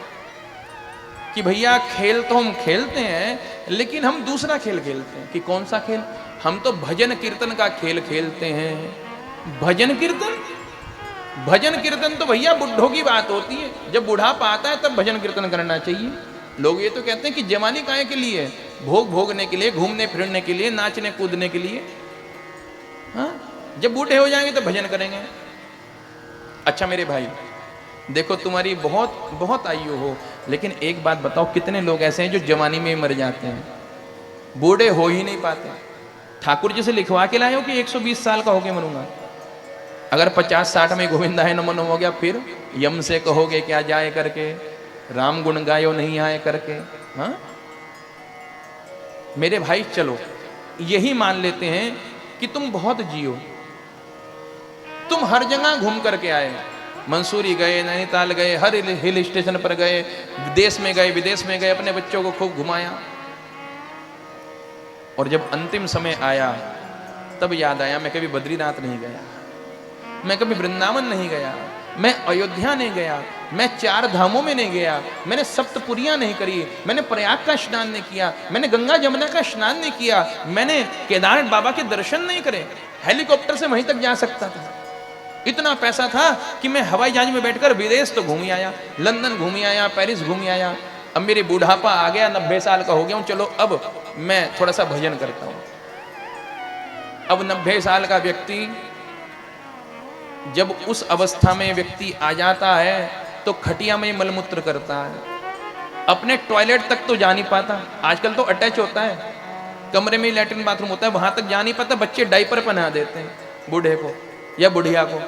कि भैया खेल तो हम खेलते हैं, लेकिन हम दूसरा खेल खेलते हैं। कि कौन सा खेल? हम तो भजन कीर्तन का खेल खेलते हैं। भजन कीर्तन? भजन कीर्तन तो भैया बुढ़ों की बात होती है, जब बुढ़ापा आता है तब भजन कीर्तन करना चाहिए। लोग ये तो कहते हैं कि जवानी काहे के लिए? भोग भोगने के लिए, घूमने फिरने के लिए, नाचने कूदने के लिए। हाँ, जब बूढ़े हो जाएंगे तो भजन करेंगे। अच्छा मेरे भाई, देखो तुम्हारी बहुत बहुत आयु हो, लेकिन एक बात बताओ, कितने लोग ऐसे हैं जो जवानी में मर जाते हैं, बूढ़े हो ही नहीं पाते। ठाकुर जी से लिखवा के लाए हो कि 120 साल का होके मरूंगा? अगर 50-60 में गोविंदा है नमन हो गया, फिर यम से कहोगे क्या जाए करके, राम गुण गायो नहीं आए करके। हाँ मेरे भाई, चलो यही मान लेते हैं कि तुम बहुत जियो, तुम हर जगह घूम करके आए, मंसूरी गए, नैनीताल गए, हर हिल स्टेशन पर गए, देश में गए, विदेश में गए, अपने बच्चों को खूब घुमाया, और जब अंतिम समय आया तब याद आया मैं कभी बद्रीनाथ नहीं गया, मैं कभी वृंदावन नहीं गया, मैं अयोध्या नहीं गया, मैं 4 धामों में नहीं गया, मैंने सप्तपुरियां नहीं करी, मैंने प्रयाग का स्नान नहीं किया, मैंने गंगा जमुना का स्नान नहीं किया, मैंने केदार बाबा के दर्शन नहीं करे। हेलीकॉप्टर से वहीं तक जा सकता था, इतना पैसा था कि मैं हवाई जहाज में बैठकर विदेश तो घूमी आया, लंदन घूमी आया, पेरिस घूमी आया। अब मेरी बुढ़ापा आ गया, 90 साल का हो गया हूं, चलो अब मैं थोड़ा सा भजन करता हूं। अब 90 साल का व्यक्ति जब उस अवस्था में व्यक्ति आ जाता है तो खटिया में मलमूत्र करता है, अपने टॉयलेट तक तो जा नहीं पाता। आजकल तो अटैच होता है, कमरे में लैट्रिन बाथरूम होता है, वहां तक जा नहीं पाता। बच्चे डायपर पहना देते हैं बूढ़े को या बुढ़िया को।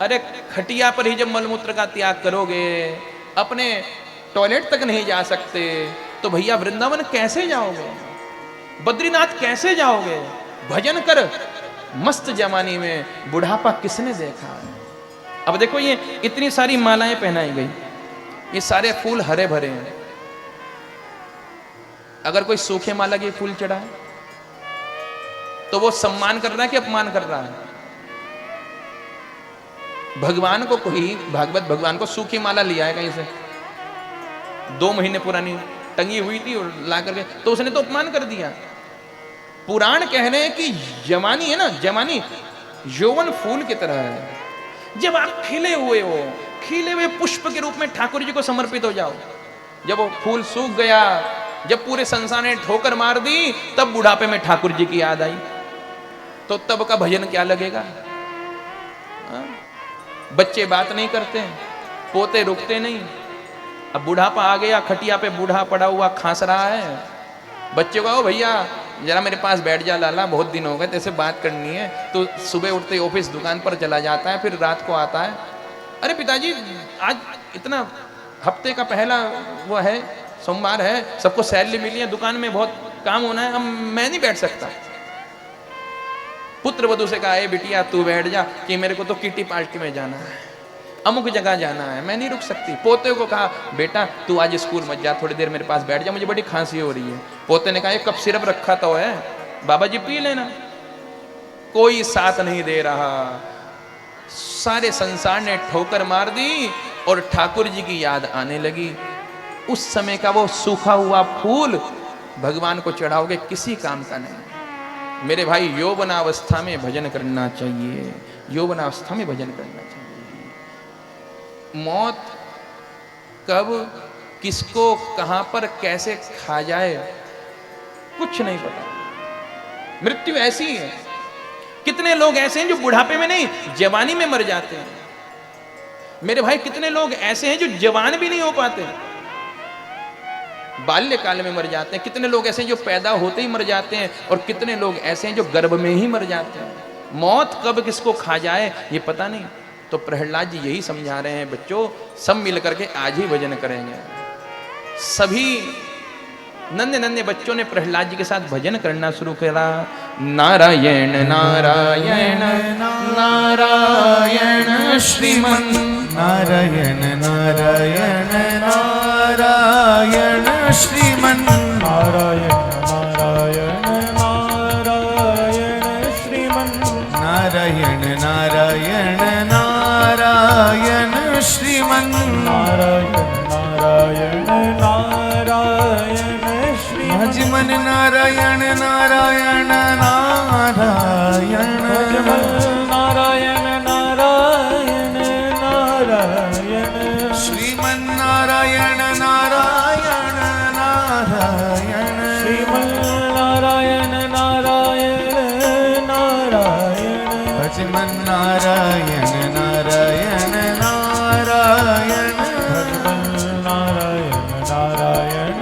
अरे खटिया पर ही जब मलमूत्र का त्याग करोगे, अपने टॉयलेट तक नहीं जा सकते, तो भैया वृंदावन कैसे जाओगे, बद्रीनाथ कैसे जाओगे? भजन कर मस्त जवानी में, बुढ़ापा किसने देखा है? अब देखो ये इतनी सारी मालाएं पहनाई गई, ये सारे फूल हरे भरे हैं। अगर कोई सूखे माला के फूल चढ़ाए तो वो सम्मान कर रहा है कि अपमान कर रहा है? भगवान को कोई भागवत भगवान को सूखी माला लिया है कहीं से, 2 महीने पुरानी टंगी हुई थी और ला करके, तो उसने तो अपमान कर दिया। पुराण कह रहे हैं कि जवानी है ना, जवानी यौवन फूल की तरह है। जब आप खिले हुए हो, खिले हुए पुष्प के रूप में ठाकुर जी को समर्पित हो जाओ। जब वो फूल सूख गया, जब पूरे संसार ने ठोकर मार दी, तब बुढ़ापे में ठाकुर जी की याद आई, तो तब का भजन क्या लगेगा? बच्चे बात नहीं करते, पोते रुकते नहीं। अब बुढ़ापा आ गया, खटिया पे बूढ़ा पड़ा हुआ खांस रहा है, बच्चे को, भैया जरा मेरे पास बैठ जा लाला, बहुत दिन हो गए तेरे बात करनी है। तो सुबह उठते ऑफिस दुकान पर चला जाता है, फिर रात को आता है, अरे पिताजी आज इतना हफ्ते का पहला वो है, सोमवार है, सबको सैलरी मिली है, दुकान में बहुत काम होना है, अब मैं नहीं बैठ सकता। पुत्र वधू से कहा, ए बिटिया तू बैठ जा, कि मेरे को तो किटी पार्टी में जाना है, अमुक जगह जाना है, मैं नहीं रुक सकती। पोते को कहा, बेटा तू आज स्कूल मत जा, थोड़ी देर मेरे पास बैठ जा, मुझे बड़ी खांसी हो रही है। पोते ने कहा, एक कप सिरप रखा तो है, बाबा जी पी लेना। कोई साथ नहीं दे रहा, सारे संसार ने ठोकर मार दी और ठाकुर जी की याद आने लगी। उस समय का वो सूखा हुआ फूल भगवान को चढ़ाओगे, किसी काम का नहीं। मेरे भाई, यौवनावस्था में भजन करना चाहिए, यौवनावस्था में भजन करना चाहिए। मौत कब किसको कहां पर कैसे खा जाए कुछ नहीं पता। मृत्यु ऐसी है। कितने लोग ऐसे हैं जो बुढ़ापे में नहीं, जवानी में मर जाते हैं। मेरे भाई, कितने लोग ऐसे हैं जो जवान भी नहीं हो पाते, बाल्यकाल में मर जाते हैं। कितने लोग ऐसे हैं जो पैदा होते ही मर जाते हैं, और कितने लोग ऐसे हैं जो गर्भ में ही मर जाते हैं। मौत कब किसको खा जाए ये पता नहीं। तो प्रहलाद जी यही समझा रहे हैं, बच्चों सब मिल करके आज ही भजन करेंगे। सभी नन्हे नन्हे बच्चों ने प्रहलाद जी के साथ भजन करना शुरू करा। नारायण नारायण नारायण श्रीमन नारायण नारायण नारायण श्रीमन नारायण नारायण नारायण श्रीमन नारायण नारायण नारायण श्रीमन नारायण नारायण नारायण श्रीमन भजमन नारायण नारायण नारायण भजमन नारायण नारायण नारायण श्रीमन नारायण नारायण नारायण श्रीमन नारायण नारायण नारायण भजमन नारायण नारायण नारायण भजमन नारायण नारायण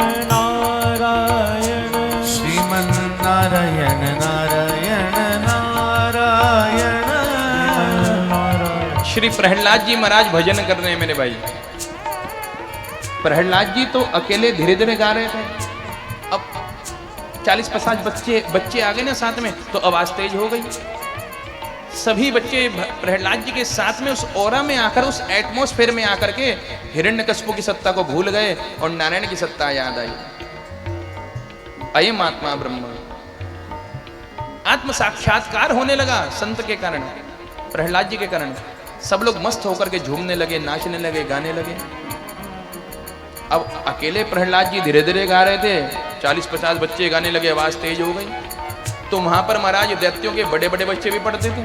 नारायण श्रीमन नारायण नारायण नारायण श्री प्रहलाद जी महाराज भजन कर रहे हैं मेरे भाई। प्रहलाद जी तो अकेले धीरे धीरे गा रहे थे। अब 40-50 बच्चे आ गए ना साथ में, तो आवाज तेज हो गई। सभी बच्चे प्रहलाद जी के साथ में उस ओरा में आकर, उस एटमॉस्फेयर में आकर के हिरण्यकश्यप की सत्ता को भूल गए और नारायण की सत्ता याद आई। अयम आत्मा ब्रह्म, आत्म साक्षात्कार होने लगा संत के कारण, प्रहलाद जी के कारण। सब लोग मस्त होकर के झूमने लगे, नाचने लगे, गाने लगे। अब अकेले प्रहलाद जी धीरे धीरे गा रहे थे, 40-50 बच्चे गाने लगे, आवाज तेज हो गई। तो वहां पर महाराज दैत्यों के बड़े बड़े बच्चे भी पढ़ते थे,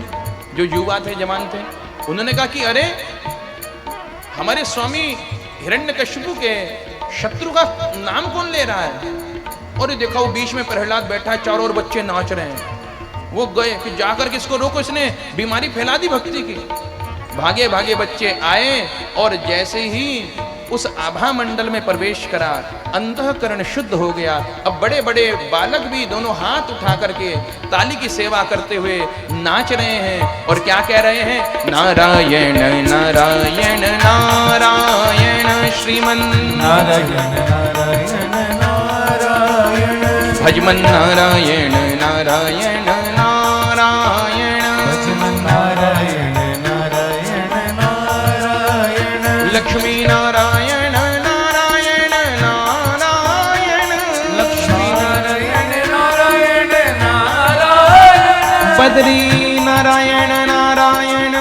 जो युवा थे, जवान थे। उन्होंने कहा कि अरे हमारे स्वामी हिरण्यकशिपु के शत्रु का नाम कौन ले रहा है? और देखा वो बीच में प्रहलाद बैठा है, चारों ओर बच्चे नाच रहे हैं। वो गए कि जाकर किसको रोको, इसने बीमारी फैला दी भक्ति की। भागे भागे बच्चे आए और जैसे ही उस आभा मंडल में प्रवेश करा, अंतःकरण शुद्ध हो गया। अब बड़े बड़े बालक भी दोनों हाथ उठा करके ताली की सेवा करते हुए नाच रहे हैं और क्या कह रहे हैं? नारायण नारायण नारायण श्रीमन नारायण नारायण नारायण भजमन नारायण नारायण नारायण भजमन नारायण नारायण नारायण लक्ष्मी नारायण नारायण नारायण लक्ष्मी नारायण नारायण नारायण बद्री नारायण नारायण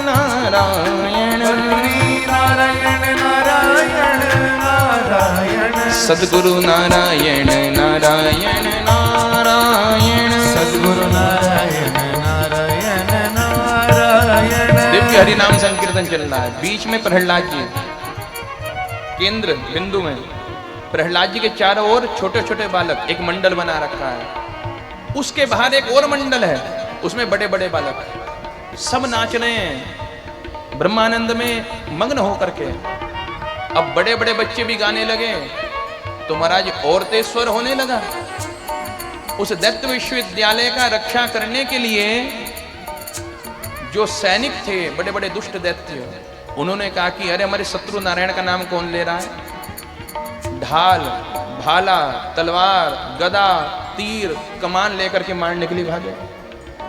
नारायण बद्री नारायण नारायण नारायण सद्गुरु नारायण नारायण नारायण सद्गुरु नारायण नारायण नारायण दिव्य हरिनाम संकीर्तन चल रहा है। बीच में प्रहलाद जी केंद्र बिंदु में, प्रहलाद जी के चारों ओर छोटे छोटे बालक, एक मंडल बना रखा है। उसके बाहर एक और मंडल है, उसमें बड़े बड़े बालक सब नाच रहे हैं ब्रह्मानंद में मग्न होकर के। अब बड़े बड़े बच्चे भी गाने लगे तो महाराज और तेज स्वर होने लगा। उस दैत्य विश्वविद्यालय का रक्षा करने के लिए जो सैनिक थे, बड़े बड़े दुष्ट दैत्य, उन्होंने कहा कि अरे हमारे शत्रु नारायण का नाम कौन ले रहा है? ढाल, भाला, तलवार, गदा, तीर, कमान लेकर के मारने के लिए भागे।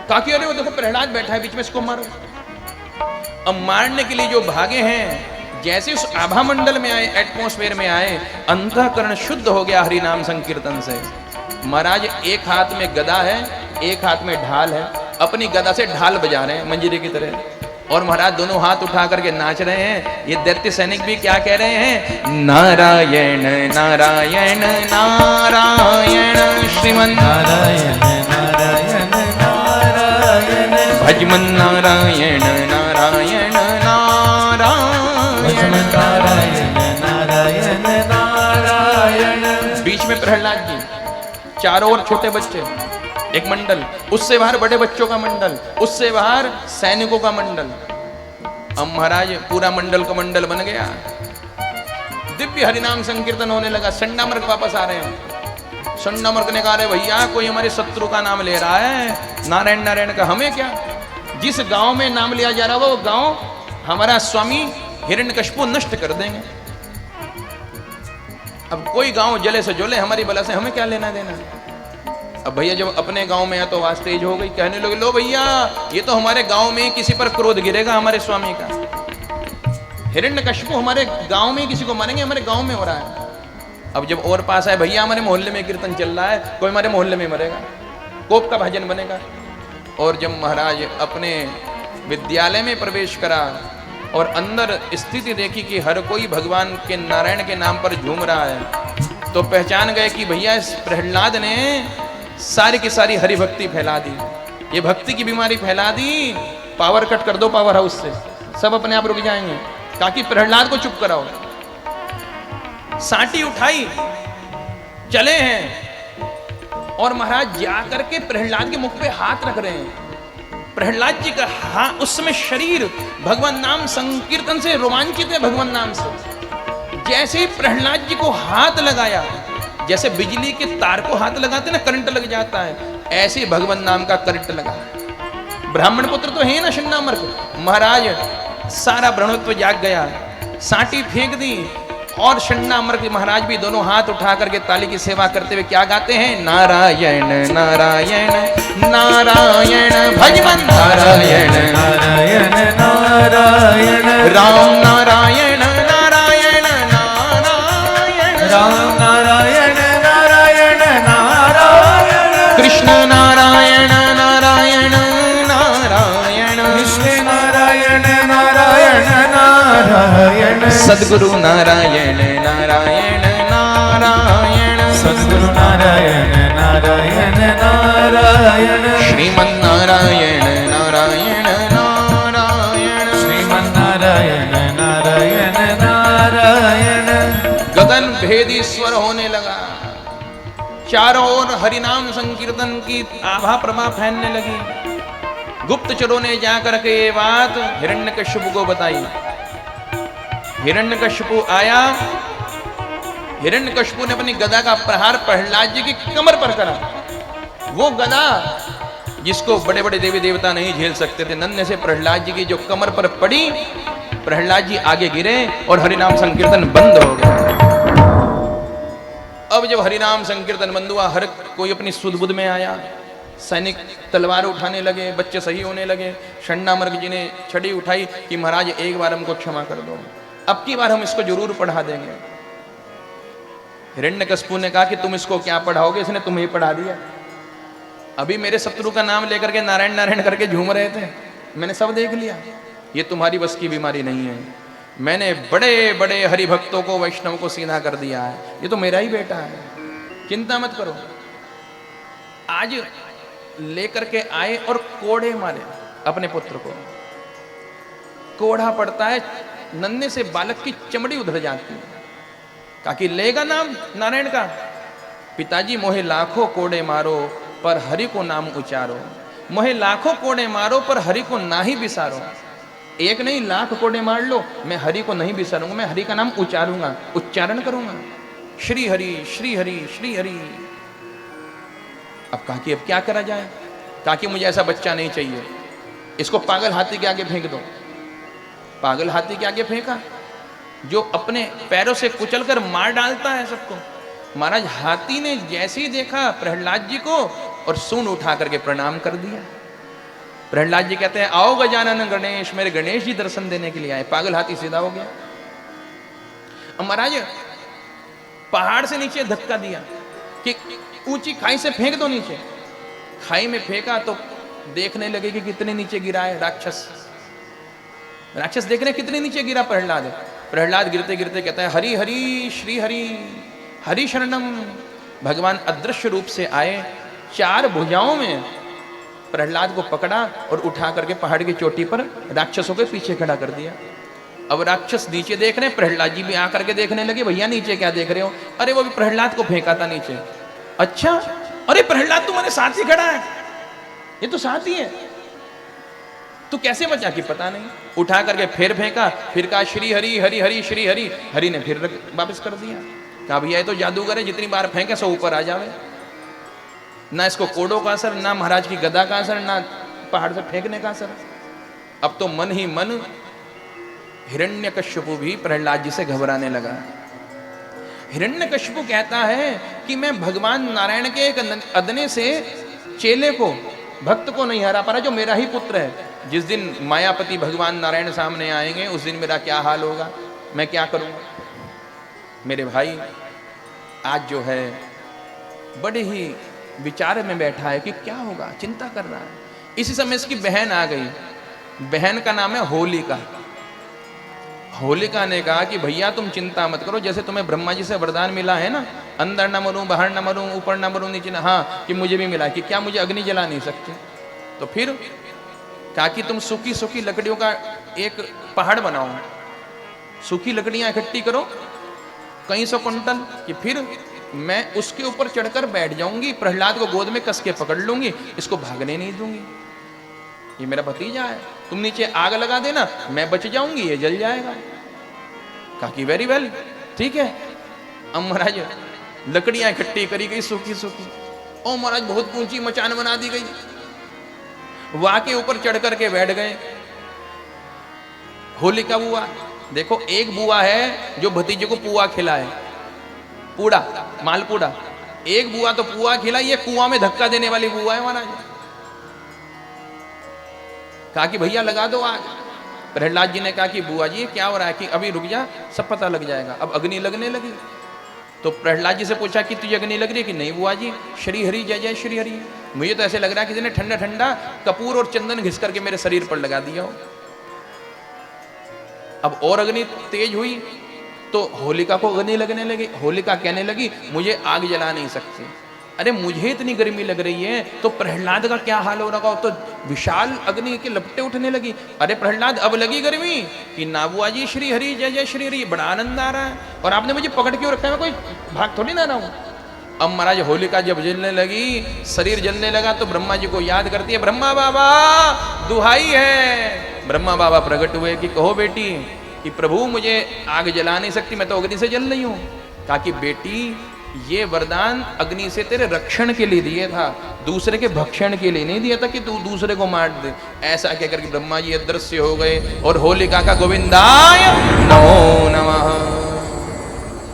कहा कि अरे वो देखो प्रहलाद बैठा है बीच में, इसको मारो। अब मारने के लिए जो भागे हैं, जैसे उस आभा मंडल में आए, एटमॉस्फेयर में आए, अंतःकरण शुद्ध हो गया हरि नाम संकीर्तन से। महाराज एक हाथ में गदा है, एक हाथ में ढाल है, अपनी गदा से ढाल बजा रहे हैं मंजीरे की तरह, और महाराज दोनों हाथ उठा करके नाच रहे हैं। ये दैत्य सैनिक भी क्या कह रहे हैं? नारायण नारायण नारायण श्रीमन नारायण नारायण नारायण भजमन नारायण नारायण भजन नारायण। नारायण नारायण नारायण बीच में प्रहलाद जी, चारों ओर छोटे बच्चे, एक मंडल, उससे बाहर बड़े बच्चों का मंडल, उससे बाहर सैनिकों का मंडल। अब महाराज पूरा मंडल का मंडल बन गया। दिव्य हरिनाम संकीर्तन होने लगा। संडामर्क वापस आ रहे हैं। संडामर्क ने कहा रे भैया, कोई हमारे शत्रु का नाम ले रहा है, नारायण नारायण का, हमें क्या? जिस गांव में नाम लिया जा रहा है वो गांव हमारा स्वामी हिरण्यकशिपु नष्ट कर देंगे। अब कोई गांव जले से जले, हमारी बला से हमें क्या लेना देना। अब भैया जब अपने गांव में आया तो आवाज तेज हो गई, कहने लगे लो भैया, ये तो हमारे गांव में किसी पर क्रोध गिरेगा हमारे स्वामी का। हिरण्यकशिपु हमारे गांव में किसी को मारेंगे, हमारे गांव में हो रहा है। अब जब और पास आए, भैया हमारे मोहल्ले में कीर्तन चल रहा है, कोई हमारे मोहल्ले में मरेगा, कोप का भजन बनेगा। और जब महाराज अपने विद्यालय में प्रवेश करा और अंदर स्थिति देखी कि हर कोई भगवान के नारायण के नाम पर झूम रहा है, तो पहचान गए कि भैया इस प्रहलाद ने सारी की सारी हरि भक्ति फैला दी, ये भक्ति की बीमारी फैला दी। पावर कट कर दो पावर हाउस से, सब अपने आप रुक जाएंगे। ताकि प्रहलाद को चुप कराओ। साटी उठाई, चले हैं, और महाराज जाकर के प्रहलाद के मुख पे हाथ रख रहे हैं। प्रहलाद जी का हाथ, उस समय शरीर भगवान नाम संकीर्तन से रोमांचित है, भगवान नाम से। जैसे ही प्रहलाद जी को हाथ लगाया, जैसे बिजली के तार को हाथ लगाते ना करंट लग जाता है, ऐसे भगवान नाम का करंट लगा। ब्राह्मण पुत्र तो है ना शंडामर्क, महाराज सारा ब्रह्मत्व जाग गया, साटी फेंक दी। और शंडामर्क महाराज भी दोनों हाथ उठा करके ताली की सेवा करते हुए क्या गाते हैं? नारायण नारायण नारायण भजमन नारायण नारायण नारायण राम नारायण नारायण नारायण राम नारायण नारायण नारायण कृष्ण नारायण नारायण नारायण कृष्ण नारायण नारायण नारायण सद्गुरु नारायण नारायण नारायण सद्गुरु नारायण नारायण नारायण श्रीमन नारायण नारायण नारायण श्रीमन्नारायण नारायण नारायण गगन भेदी स्वर होने लगा। चारों ओर हरिनाम संकीर्तन की आभा प्रभा फैलने लगी। गुप्तचरों ने जाकर के ये बात हिरण्यकश्यप को बताई। हिरण्यकश्यप आया। हिरण्यकश्यप ने अपनी गदा का प्रहार प्रहलाद जी की कमर पर करा। वो गदा जिसको बड़े बड़े देवी देवता नहीं झेल सकते थे, नन्हे से प्रहलाद जी की जो कमर पर पड़ी, प्रहलाद जी आगे गिरे और हरिनाम संकीर्तन बंद हो गया। अब जब हरिनाम संकीर्तन बंद हुआ, हर कोई अपनी सुध-बुध में आया। सैनिक तलवार उठाने लगे, बच्चे सही होने लगे। षण्णामर्ग जी ने छड़ी उठाई कि महाराज एक बार हमको क्षमा कर दो, अब की बार हम इसको जरूर पढ़ा देंगे। हिरण्यकश्यप ने कहा कि तुम इसको क्या पढ़ाओगे, इसने तुम्हें पढ़ा दिया। अभी मेरे शत्रु का नाम लेकर के नारायण नारायण करके झूम रहे थे, मैंने सब देख लिया। ये तुम्हारी बस की बीमारी नहीं है। मैंने बड़े बड़े हरिभक्तों को, वैष्णव को सीधा कर दिया है। ये तो मेरा ही बेटा है, चिंता मत करो। आज लेकर के आए और कोड़े मारे अपने पुत्र को। कोड़ा पड़ता है, नन्हे से बालक की चमड़ी उधर जाती है। कहा कि लेगा नाम नारायण का। पिताजी मोहे लाखों कोड़े मारो पर हरि को नाम उचारो। मोहे लाखों कोड़े मारो पर हरि को ना ही बिसारो। एक नहीं, लाख कोड़े मार लो, मैं हरि को नहीं बिसारूंगा, मैं हरि का नाम उचारूंगा, उच्चारण करूंगा। श्री हरि श्री हरि श्री हरि। अब कहा कि अब क्या करा जाए। कहा कि मुझे ऐसा बच्चा नहीं चाहिए, इसको पागल हाथी के आगे फेंक दो। पागल हाथी के आगे फेंका, जो अपने पैरों से कुचल कर मार डालता है सबको। महाराज हाथी ने जैसे ही देखा प्रहलाद जी को और सूंड उठा करके प्रणाम कर दिया। प्रहलाद जी कहते हैं आओ गजानन गणेश, मेरे गणेश जी दर्शन देने के लिए आए। पागल हाथी सीधा हो गया। अब महाराज पहाड़ से नीचे धक्का दिया कि ऊंची खाई से फेंक दो नीचे। खाई में फेंका तो देखने लगे कि कितने नीचे गिरा है राक्षस। राक्षस देखने कितने नीचे गिरा प्रहलाद। प्रहलाद गिरते गिरते कहता है हरि हरि श्री हरि हरि शरणम। भगवान अदृश्य रूप से आए, चार भुजाओं में प्रहलाद को पकड़ा और उठा करके पहाड़ की चोटी पर राक्षसों के पीछे खड़ा कर दिया। अब राक्षस नीचे देख रहे हैं, प्रहलाद जी भी आकर के देखने लगे, भैया नीचे क्या देख रहे हो। अरे वो भी प्रहलाद को फेंका था नीचे। अच्छा, अरे प्रहलाद तुम्हारे साथ ही खड़ा है, ये तो साथ ही है, तू कैसे बचा कि पता नहीं। उठा करके फिर फेंका, फिर कहा श्री हरि हरि हरि श्री हरि। हरि ने फिर वापस कर दिया। कहा भैया ये तो जादूगर है, जितनी बार फेंके सो ऊपर आ जावे। ना इसको कोड़ों का असर, ना महाराज की गदा का असर, ना पहाड़ से फेंकने का असर। अब तो मन ही मन हिरण्यकश्यप भी प्रहलाद जी से घबराने लगा। हिरण्यकश्यप कहता है कि मैं भगवान नारायण के एक अदने से चेले को, भक्त को नहीं हरा पा रहा, जो मेरा ही पुत्र है। जिस दिन मायापति भगवान नारायण सामने आएंगे उस दिन मेरा क्या हाल होगा, मैं क्या करूंगा। मेरे भाई आज जो है बड़े ही विचार में बैठा है कि क्या होगा, चिंता कर रहा है। इसी समय इसकी बहन आ गई। बहन का नाम है होलिका। होलिका ने कहा कि भैया तुम चिंता मत करो, जैसे तुम्हें ब्रह्मा जी से वरदान मिला है ना, अंदर न मरूं बाहर न मरूं ऊपर न मरूं नीचे न, हाँ कि मुझे भी मिला कि क्या मुझे अग्नि जला नहीं सकती। तो फिर कहा कि तुम सूखी सूखी लकड़ियों का एक पहाड़ बनाओ, सूखी लकड़ियां इकट्ठी करो कई सौ कुंटल, कि फिर मैं उसके ऊपर चढ़कर बैठ जाऊंगी, प्रहलाद को गोद में कस के पकड़ लूंगी, इसको भागने नहीं दूंगी। ये मेरा भतीजा है, तुम नीचे आग लगा देना, मैं बच जाऊंगी, ये जल जाएगा। कहा कि वेरी वेल, ठीक है। अब महाराज लकड़ियां इकट्ठी करी गई सूखी सूखी, और महाराज बहुत ऊंची मचान बना दी गई। वहां के ऊपर चढ़ करके बैठ गए। होलिका बुआ, देखो एक बुआ है जो भतीजे को पुआ खिलाए, पूड़ा मालपूड़ा। एक बुआ तो पुआ खिलाई, ये कुआं में धक्का देने वाली बुआ है महाराज। कहा कि भैया लगा दो आग। प्रहलाद जी ने कहा कि बुआ जी क्या हो रहा है, कि अभी रुक जा सब पता लग जाएगा। अब अग्नि लगने लगी तो प्रहलाद जी से पूछा कि तुझे अग्नि लग रही है, कि नहीं बुआ जी, श्री हरि जय जय श्री हरि। मुझे तो ऐसे लग रहा है किसी ने ठंडा ठंडा कपूर और चंदन घिस करके मेरे शरीर पर लगा दिया हो। अब और अग्नि तेज हुई तो होलिका को अग्नि लगने लगी। होलिका कहने लगी मुझे आग जला नहीं सकती। अरे मुझे इतनी गर्मी लग रही है तो प्रहलाद का क्या हाल हो रहा हो। तो विशाल अग्नि के लपटे उठने लगी। अरे प्रहलाद अब लगी गर्मी कि नाबुआ जी श्री हरि जय जय श्री हरि, बड़ा आनंद आ रहा है और आपने मुझे पकड़ क्यों रखा है, मैं कोई भाग थोड़ी ना रहा हूं। अब महाराज होलिका जब जलने लगी, शरीर जलने लगा तो ब्रह्मा जी को याद करती है, ब्रह्मा बाबा दुहाई है। ब्रह्मा बाबा प्रकट हुए कि कहो बेटी कि प्रभु मुझे आग जला नहीं सकती, मैं तो अग्नि से जल रही हूं। कहा कि बेटी ये वरदान अग्नि से तेरे रक्षण के लिए दिया था, दूसरे के भक्षण के लिए नहीं दिया था कि तू दूसरे को मार दे। ऐसा कहकर के ब्रह्मा जी अदृश्य हो गए और होलिका का गोविंदाय नमो नमः।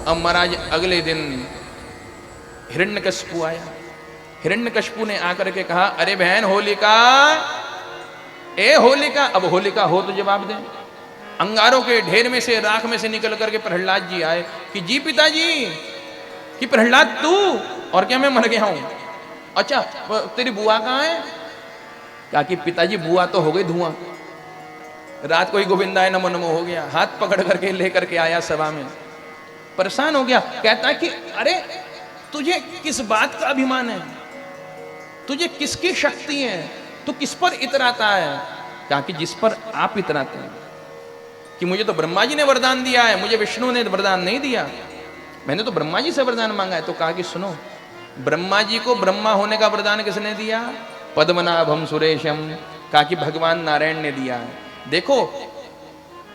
अब महाराज अगले दिन हिरण्यकशिपु आया। हिरण्यकशिपु ने आकर के कहा, अरे बहन होलिका, ए होलिका। अब होलिका हो तो जवाब दे। अंगारों के ढेर में से, राख में से निकल करके प्रहलाद जी आए कि जी पिताजी, कि प्रहलाद तू, और क्या मैं मर गया हूं? अच्छा तेरी बुआ कहां है? कहा कि पिताजी बुआ तो हो गई धुआं, रात को ही गोविंदाय नमो नमो हो गया। हाथ पकड़ करके लेकर के आया सभा में, परेशान हो गया। कहता है कि अरे तुझे किस बात का अभिमान है, तुझे किसकी शक्ति है, तू किस पर इतराता है? कहा कि जिस पर आप इतराते हैं, कि मुझे तो ब्रह्मा जी ने वरदान दिया है, मुझे विष्णु ने वरदान नहीं दिया, मैंने तो ब्रह्मा जी से वरदान मांगा है। तो कहा कि सुनो, ब्रह्मा जी को ब्रह्मा होने का वरदान किसने दिया? पद्मनाभम सुरेशम। कहा कि भगवान नारायण ने दिया है। देखो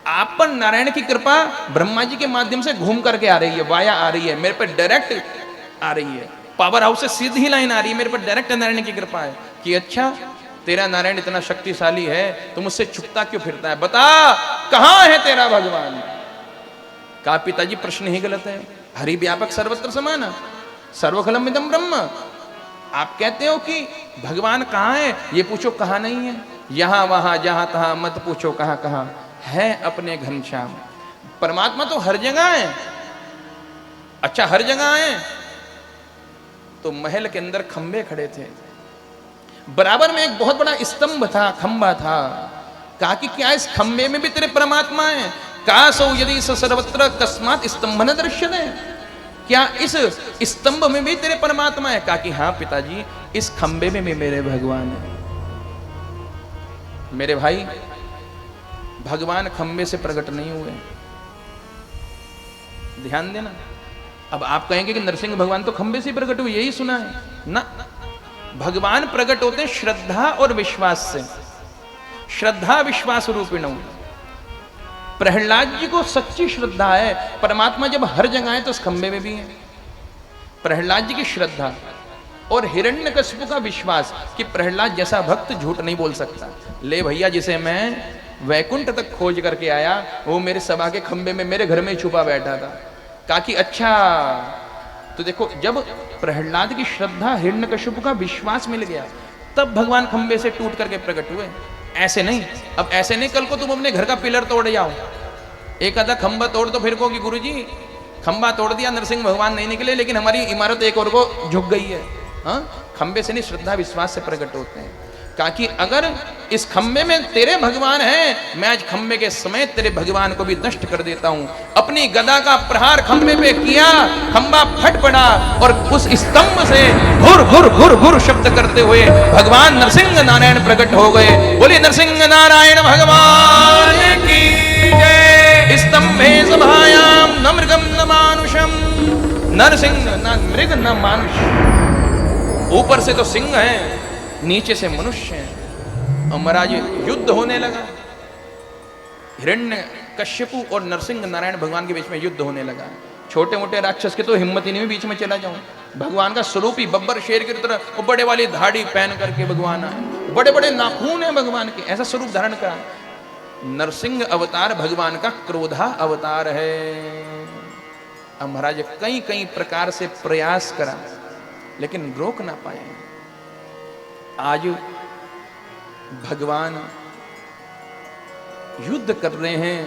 आप पर नारायण की कृपा ब्रह्मा जी के माध्यम से घूम करके आ रही है, वाया आ रही है, मेरे पर डायरेक्ट आ रही है, पावर हाउस से सीधी लाइन आ रही है, मेरे पर डायरेक्ट नारायण की कृपा है। कि अच्छा तेरा नारायण इतना शक्तिशाली है तो मुझसे छुपता क्यों फिरता है, बता कहां है तेरा भगवान? कहा पिताजी प्रश्न ही गलत है, हरि व्यापक सर्वत्र समान, सर्वखलम इदम ब्रह्म। आप कहते हो कि भगवान कहां है, ये पूछो कहां नहीं है, यहां वहां जहां तहां मत पूछो कहां कहां है अपने घनश्याम। परमात्मा तो हर जगह है। अच्छा हर जगह है तो महल के अंदर खंबे खड़े थे, बराबर में एक बहुत बड़ा स्तंभ था, खंबा था। कहा कि क्या इस खंबे में भी तेरे परमात्मा है? कासौ यदि सर्वत्र कस्मात स्तंभ न दृश्यते, क्या इस स्तंभ में भी तेरे परमात्मा है? कहा कि हाँ पिताजी, इस खंबे में भी मेरे भगवान है। मेरे भाई, भगवान खंबे से प्रकट नहीं हुए, ध्यान देना। अब आप कहेंगे कि नरसिंह भगवान तो खंबे से प्रकट हुए, यही सुना है ना? भगवान प्रकट होते हैं श्रद्धा और विश्वास से, श्रद्धा विश्वास रूपिणों। प्रहलाद जी को सच्ची श्रद्धा है, परमात्मा जब हर जगह है तो उस खंबे में भी है। प्रहलाद जी की श्रद्धा और हिरण्यकशिपु का विश्वास कि प्रहलाद जैसा भक्त झूठ नहीं बोल सकता। ले भैया, जिसे मैं वैकुंठ तक खोज करके आया वो मेरे सभा के खंबे में मेरे घर में छुपा बैठा था। कहा कि अच्छा, तो देखो जब प्रहलाद की श्रद्धा, हिरण्यकशिपु का विश्वास मिल गया तब भगवान खंबे से टूट करके प्रकट हुए। ऐसे नहीं, अब ऐसे नहीं कल को तुम अपने घर का पिलर तोड़ जाओ, एक आधा खंबा तोड़ तो फिर कहो कि गुरुजी खंबा तोड़ दिया, नरसिंह भगवान नहीं निकले, लेकिन हमारी इमारत एक और को झुक गई है। हाँ, खंबे से नहीं, श्रद्धा विश्वास से प्रकट होते हैं। कहा कि अगर इस खंबे में तेरे भगवान हैं, मैं आज खंबे के समेत तेरे भगवान को भी नष्ट कर देता हूं। अपनी गदा का प्रहार खंबे पे किया, खंबा फट पड़ा और उस स्तंभ से घुर घुर घुर घुर शब्द करते हुए भगवान नरसिंह नारायण प्रकट हो गए। बोले नरसिंह नारायण भगवान की जय। स्तंभे सभायाम न मृगम न मानुषम, नरसिंह न मृग न मानुष। ऊपर से तो सिंह है, नीचे से मनुष्य है। और महाराज युद्ध होने लगा, हिरण्यकश्यपु और नरसिंह नारायण भगवान के बीच में युद्ध होने लगा। छोटे मोटे राक्षस के तो हिम्मत ही नहीं, बीच में चला जाऊं। भगवान का स्वरूप ही बब्बर शेर की तरह, वो बड़े वाली धाड़ी पहन करके भगवान आए, बड़े बड़े नाखून है भगवान के, ऐसा स्वरूप धारण करा। नरसिंह अवतार भगवान का क्रोधा अवतार है। अब महाराज कई कई प्रकार से प्रयास करा लेकिन रोक ना पाए। आज भगवान युद्ध कर रहे हैं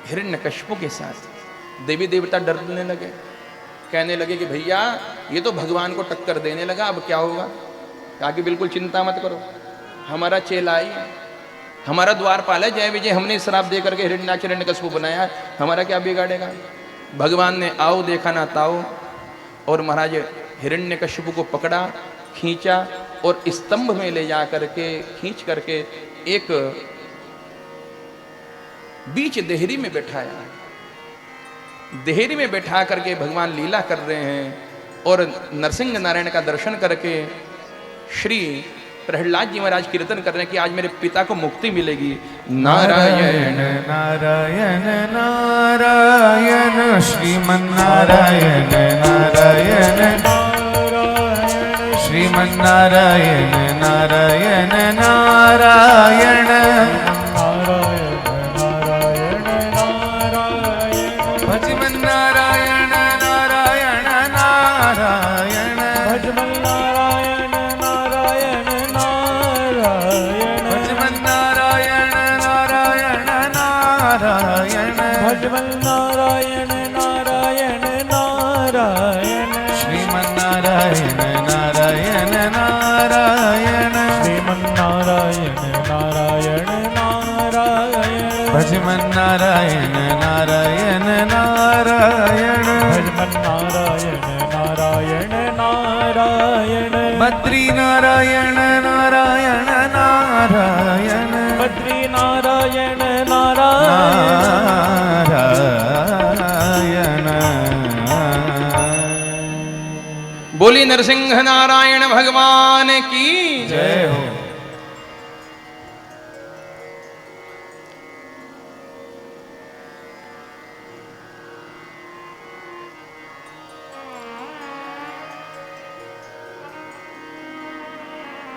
हिरण्यकशिपु के साथ। देवी देवता डरने लगे, कहने लगे कि भैया ये तो भगवान को टक्कर देने लगा, अब क्या होगा? कहा कि बिल्कुल चिंता मत करो, हमारा चेला ही है, हमारा द्वारपाल है जय विजय, हमने श्राप दे करके हिरण्याक्ष हिरण्यकशिपु बनाया, हमारा क्या बिगाड़ेगा। भगवान ने आओ देखा ना ताओ, और महाराज हिरण्यकशिपु को पकड़ा, खींचा और स्तंभ में ले जा करके खींच करके एक बीच देहरी में बैठाया। देहरी में बैठा करके भगवान लीला कर रहे हैं, और नरसिंह नारायण का दर्शन करके श्री प्रहलाद जी महाराज कीर्तन कर रहे हैं कि आज मेरे पिता को मुक्ति मिलेगी। नारायण नारायण नारायण श्रीमन्नारायण नारायण श्रीमन्नारायण नारायण नारायण भजमन्नारायण नारायण नारायण भजमन्नारायण नारायण नारायण भजमन्नारायण नारायण नारायण भजमन्नारायण नारायण नारायण श्रीमन्नारायण नारायण नारायण श्रीमन्नारायण नारायण नारायण भजमन्नारायण नारायण नारायण भजमन्नारायण नारायण नारायण बद्री नारायण नारायण नारायण बद्री नारायण नारायण नारायण। बोली नरसिंह नारायण भगवान की जय हो।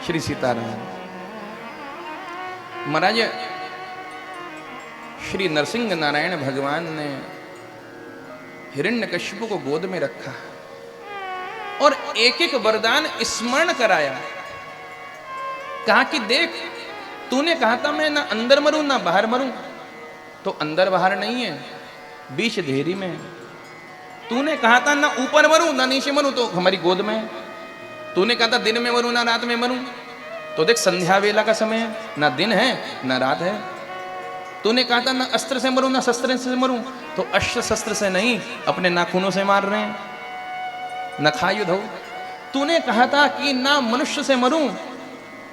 श्री सीताराम। महाराज श्री नरसिंह नारायण भगवान ने हिरण्यकशिपु को गोद में रखा और एक एक वरदान स्मरण कराया। कहा कि देख, तूने कहा था मैं ना अंदर मरूं ना बाहर मरूं, तो अंदर बाहर नहीं है, बीच धेरी में। तूने कहा था ना ऊपर मरूं ना नीचे मरूं, तो हमारी गोद में है। तूने कहा था दिन में मरूं ना रात में मरूं, तो देख संध्या वेला का समय है, ना दिन है ना रात है। तूने कहा था ना अस्त्र से मरूं ना शस्त्र से मरूं, तो अस्त्र शस्त्र से नहीं अपने नाखूनों से मार रहे हैं, न खायुध हो। तूने कहा था कि ना मनुष्य से मरूं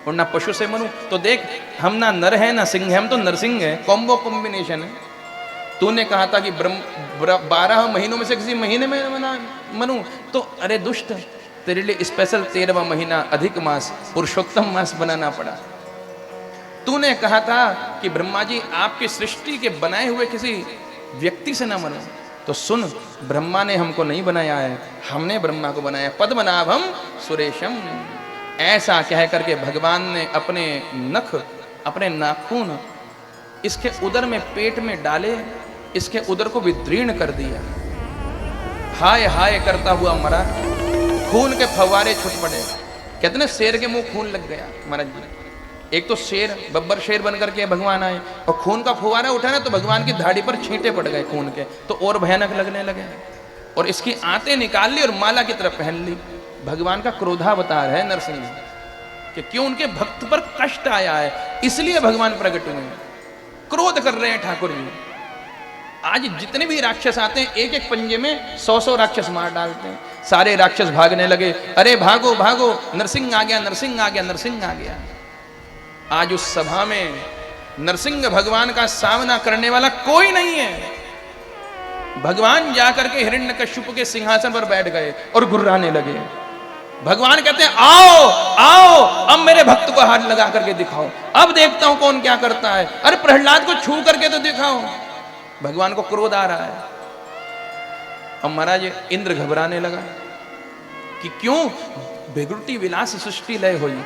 और ना पशु से मरूं, तो देख हम ना नर है ना सिंह है, हम तो नरसिंह है, कॉम्बो कॉम्बिनेशन है। तूने कहा था कि 12 महीनों में से किसी महीने में मरूं, तो अरे दुष्ट, तेरे लिए स्पेशल 13वां महीना अधिक मास पुरुषोत्तम मास बनाना पड़ा। तूने कहा था कि ब्रह्मा जी आपकी सृष्टि के बनाए हुए किसी व्यक्ति से ना मरो, तो सुन ब्रह्मा ने हमको नहीं बनाया है, हमने ब्रह्मा को बनाया। पद्मनाभम सुरेशम, ऐसा कह करके भगवान ने अपने नख अपने नाखून इसके उदर में पेट में डाले, इसके उदर को विदीर्ण कर दिया। हाय हाय करता हुआ मरा, खून के फव्वारे छूट पड़े। कहते ना शेर के मुंह खून लग गया महाराज जी। एक तो शेर बब्बर शेर बन करके भगवान आए और खून का फुवारा उठा ना, तो भगवान की दाढ़ी पर छींटे पड़ गए खून के, तो और भयानक लगने लगे। और इसकी आंतें निकाल ली और माला की तरफ पहन ली। भगवान का क्रोधावतार है नरसिंह, कि क्यों उनके भक्त पर कष्ट आया है, इसलिए भगवान प्रकट हुए हैं, क्रोध कर रहे हैं ठाकुर जी। आज जितने भी राक्षस आते हैं एक एक पंजे में 100 राक्षस मार डालते हैं। सारे राक्षस भागने लगे, अरे भागो भागो, नरसिंह आ गया, नरसिंह आ गया, नरसिंह आ गया। आज उस सभा में नरसिंह भगवान का सामना करने वाला कोई नहीं है। भगवान जाकर के हिरण्यकशिपु के सिंहासन पर बैठ गए और गुर्राने लगे। भगवान कहते हैं आओ आओ, अब मेरे भक्त को हाथ लगा करके दिखाओ, अब देखता हूं कौन क्या करता है। अरे प्रहलाद को छू करके तो दिखाओ। भगवान को क्रोध आ रहा है। अब महाराज इंद्र घबराने लगा कि क्यों, विकृति विलास सृष्टि लय हुई।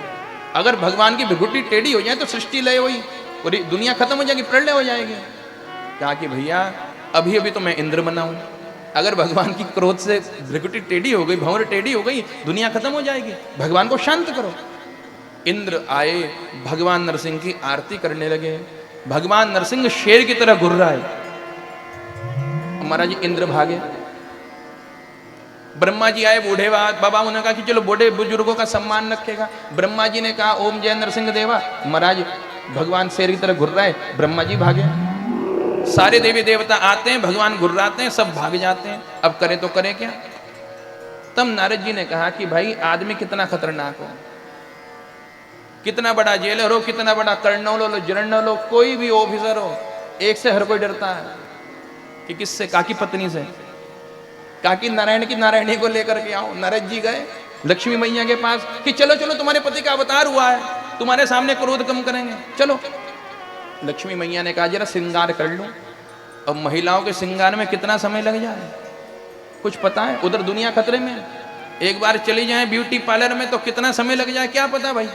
अगर भगवान की विकृति टेढ़ी हो जाए तो सृष्टि लय हुई और दुनिया खत्म हो जाएगी, प्रलय हो जाएगी। कहा कि भैया अभी अभी तो मैं इंद्र बना हूं, अगर भगवान की क्रोध से विकृति टेढ़ी हो गई, भंवर टेढ़ी हो गई, दुनिया खत्म हो जाएगी, भगवान को शांत करो। इंद्र आए, भगवान नरसिंह की आरती करने लगे। भगवान नरसिंह शेर की तरह गुर्राए। महाराज इंद्र भागे। ब्रह्मा जी आए, बूढ़े बाबा, उन्होंने कहा कि चलो बूढ़े बुजुर्गों का सम्मान रखेगा। ब्रह्मा जी ने कहा ओम जय नरसिंह देवा। महाराज भगवान शेर की तरह घुर रहा है, ब्रह्मा जी भागे। सारे देवी देवता आते हैं, भगवान घुर्राते हैं, सब भाग जाते हैं। अब करें तो करें क्या? तब नारद जी ने कहा कि भाई आदमी कितना खतरनाक हो, कितना बड़ा जेलर हो, कितना बड़ा कर्नल हो, जनरल हो, कोई भी ऑफिसर हो, एक से हर कोई डरता है। कि किससे? काकी पत्नी से। काकी नारायण की नारायणी को लेकर के आओ। नारद जी गए लक्ष्मी मैया के पास कि चलो चलो तुम्हारे पति का अवतार हुआ है, तुम्हारे सामने क्रोध कम करेंगे, चलो। लक्ष्मी मैया ने कहा जरा श्रृंगार कर लो। अब महिलाओं के श्रृंगार में कितना समय लग जाए कुछ पता है? उधर दुनिया खतरे में, एक बार चली जाए ब्यूटी पार्लर में तो कितना समय लग जाए क्या पता भाई।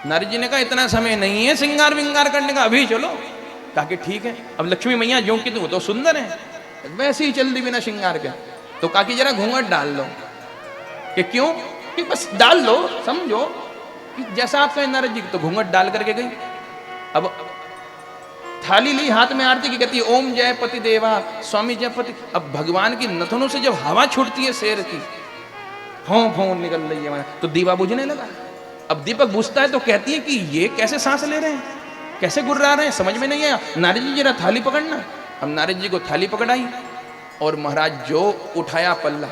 नारद जी ने कहा इतना समय नहीं है श्रृंगार विंगार करने का, अभी चलो। कहा कि ठीक है। अब लक्ष्मी मैया जो कि तू तो सुंदर है, वैसे ही चल दी बिना श्रृंगार के। तो कहा कि जरा घूंघट डाल लो। कि क्यों? कि बस डाल लो, समझो कि जैसा आप कहें। नारद जी तो घूंघट डाल करके गई। अब थाली ली हाथ में आरती की, कहती ओम जय पति देवा स्वामी जय पति। अब भगवान की नथनों से जब हवा छूटती है शेर की, फों फों निकल रही है, तो दीवा बुझने लगा। अब दीपक बुझता है तो कहती है कि ये कैसे सांस ले रहे हैं, कैसे गुर्रा रहे हैं, समझ में नहीं आया। नारद जी जरा थाली पकड़ना। अब नारद जी को थाली पकड़ाई और महाराज जो उठाया पल्ला,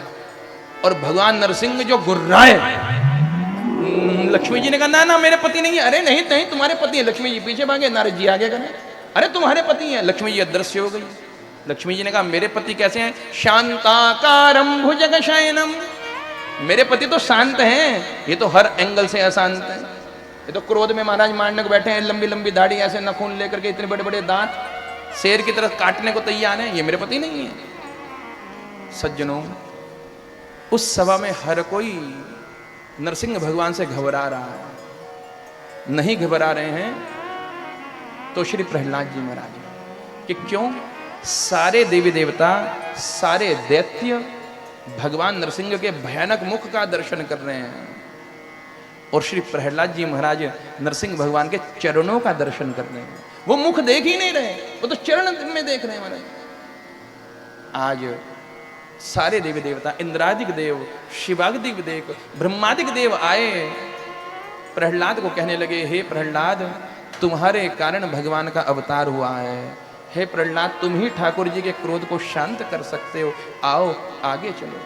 और भगवान नरसिंह जो गुर्राए। लक्ष्मी जी ने कहा ना ना मेरे पति नहीं है। अरे नहीं नहीं तुम्हारे पति है। लक्ष्मी जी पीछे भागे, नारद जी आगे करें, अरे तुम्हारे पति हैं। लक्ष्मी जी अदृश्य हो गई। लक्ष्मी जी ने कहा मेरे पति कैसे हैं? शांताकारं भुजगशयनम। मेरे पति तो शांत हैं, ये तो हर एंगल से अशांत है। ये तो क्रोध में महाराज मारने को बैठे हैं, लंबी लंबी दाढ़ी, ऐसे नखून लेकर के, इतने बड़े बड़े दांत, शेर की तरह काटने को तैयार हैं। ये मेरे पति नहीं है। सज्जनों, उस सभा में हर कोई नरसिंह भगवान से घबरा रहा है। नहीं घबरा रहे हैं तो श्री प्रहलाद जी महाराज कि क्यों? सारे देवी देवता, सारे दैत्य भगवान नरसिंह के भयानक मुख का दर्शन कर रहे हैं, और श्री प्रहलाद जी महाराज नरसिंह भगवान के चरणों का दर्शन कर रहे हैं। वो मुख देख ही नहीं रहे, वो तो चरण में देख रहे हैं महाराज। आज सारे देवी देवता, इंद्रादिक देव, शिवादिक देव, ब्रह्मादिक देव आए, प्रहलाद को कहने लगे हे प्रहलाद तुम्हारे कारण भगवान का अवतार हुआ है। हे प्रहलाद तुम ही ठाकुर जी के क्रोध को शांत कर सकते हो, आओ आगे चलो।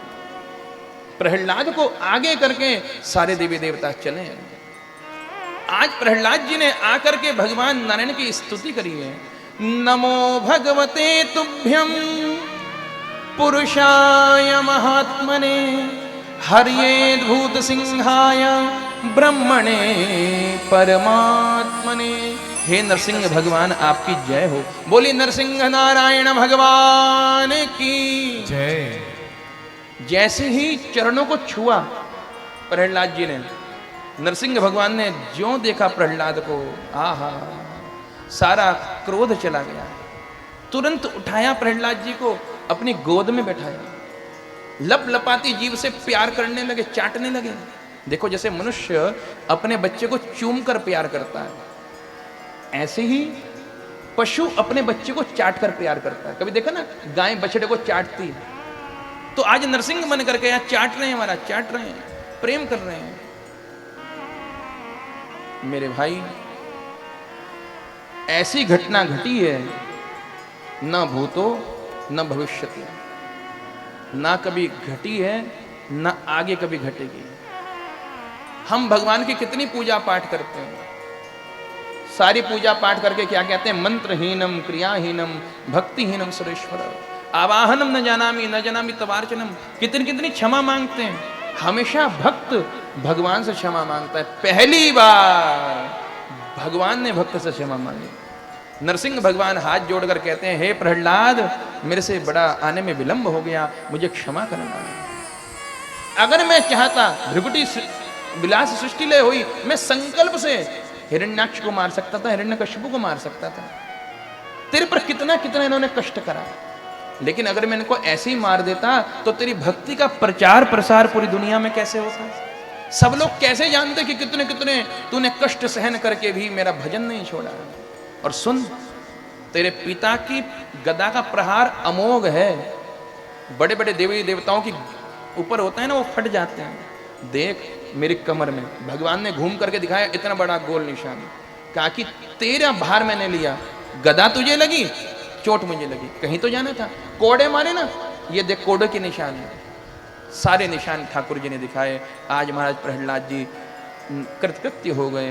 प्रहलाद को आगे करके सारे देवी देवता चले। आज प्रहलाद जी ने आकर के भगवान नारायण की स्तुति करी है। नमो भगवते तुभ्यं पुरुषाय महात्मने हर्येद्भूत सिंहाय ब्रह्मणे परमात्मने। हे नरसिंह भगवान आपकी जय हो। बोली नरसिंह नारायण भगवान की जय। जैसे ही चरणों को छुआ प्रहलाद जी ने, नरसिंह भगवान ने ज्यों देखा प्रहलाद को, आहा सारा क्रोध चला गया। तुरंत उठाया प्रहलाद जी को, अपनी गोद में बैठाया, लप लपाती जीव से प्यार करने लगे, चाटने लगे। देखो जैसे मनुष्य अपने बच्चे को चूम कर प्यार करता है, ऐसे ही पशु अपने बच्चे को चाट कर प्यार करता है। कभी देखा ना गाय बछड़े को चाटती है, तो आज नरसिंह बन करके यहाँ चाट रहे हैं, हमारा चाट रहे हैं, प्रेम कर रहे हैं। मेरे भाई ऐसी घटना घटी है, न भूतो न भविष्यति, ना कभी घटी है ना आगे कभी घटेगी। हम भगवान की कितनी पूजा पाठ करते हैं, सारी पूजा पाठ करके क्या कहते हैं? मंत्रहीनम क्रियाहीनम भक्तिहीनम सुरेश्वर, आवाहनम न जानामि तवार्चनम। कितनी कितनी क्षमा मांगते हैं। हमेशा भक्त भगवान से क्षमा मांगता है। पहली बार भगवान ने भक्त से क्षमा मांगी। नरसिंह भगवान हाथ जोड़कर कहते हैं हे प्रहलाद मेरे से बड़ा आने में विलंब हो गया, मुझे क्षमा करना। अगर मैं चाहता, भृगुटी विलास सृष्टि ले हुई, मैं संकल्प से हिरण्याक्ष को मार सकता था, हिरण्यकशिपु को मार सकता था। तेरे पर कितना कितना इन्होंने कष्ट करा, लेकिन अगर मैं इनको ऐसे ही मार देता तो तेरी भक्ति का प्रचार प्रसार पूरी दुनिया में कैसे होता? सब लोग कैसे जानते कि कितने कितने तूने कष्ट सहन करके भी मेरा भजन नहीं छोड़ा। और सुन, तेरे पिता की गदा का प्रहार अमोघ है, बड़े बड़े देवी देवताओं की ऊपर होता है ना, वो फट जाते हैं। देख मेरी कमर में भगवान ने घूम करके दिखाया इतना बड़ा गोल निशान। कहा कि तेरा भार मैंने लिया, गदा तुझे लगी, चोट मुझे लगी, कहीं तो जाना था। कोड़े मारे ना, ये देख कोड़े के निशान है, सारे निशान ठाकुर जी ने दिखाए। आज महाराज प्रहलाद जी कृतकृत्य हो गए,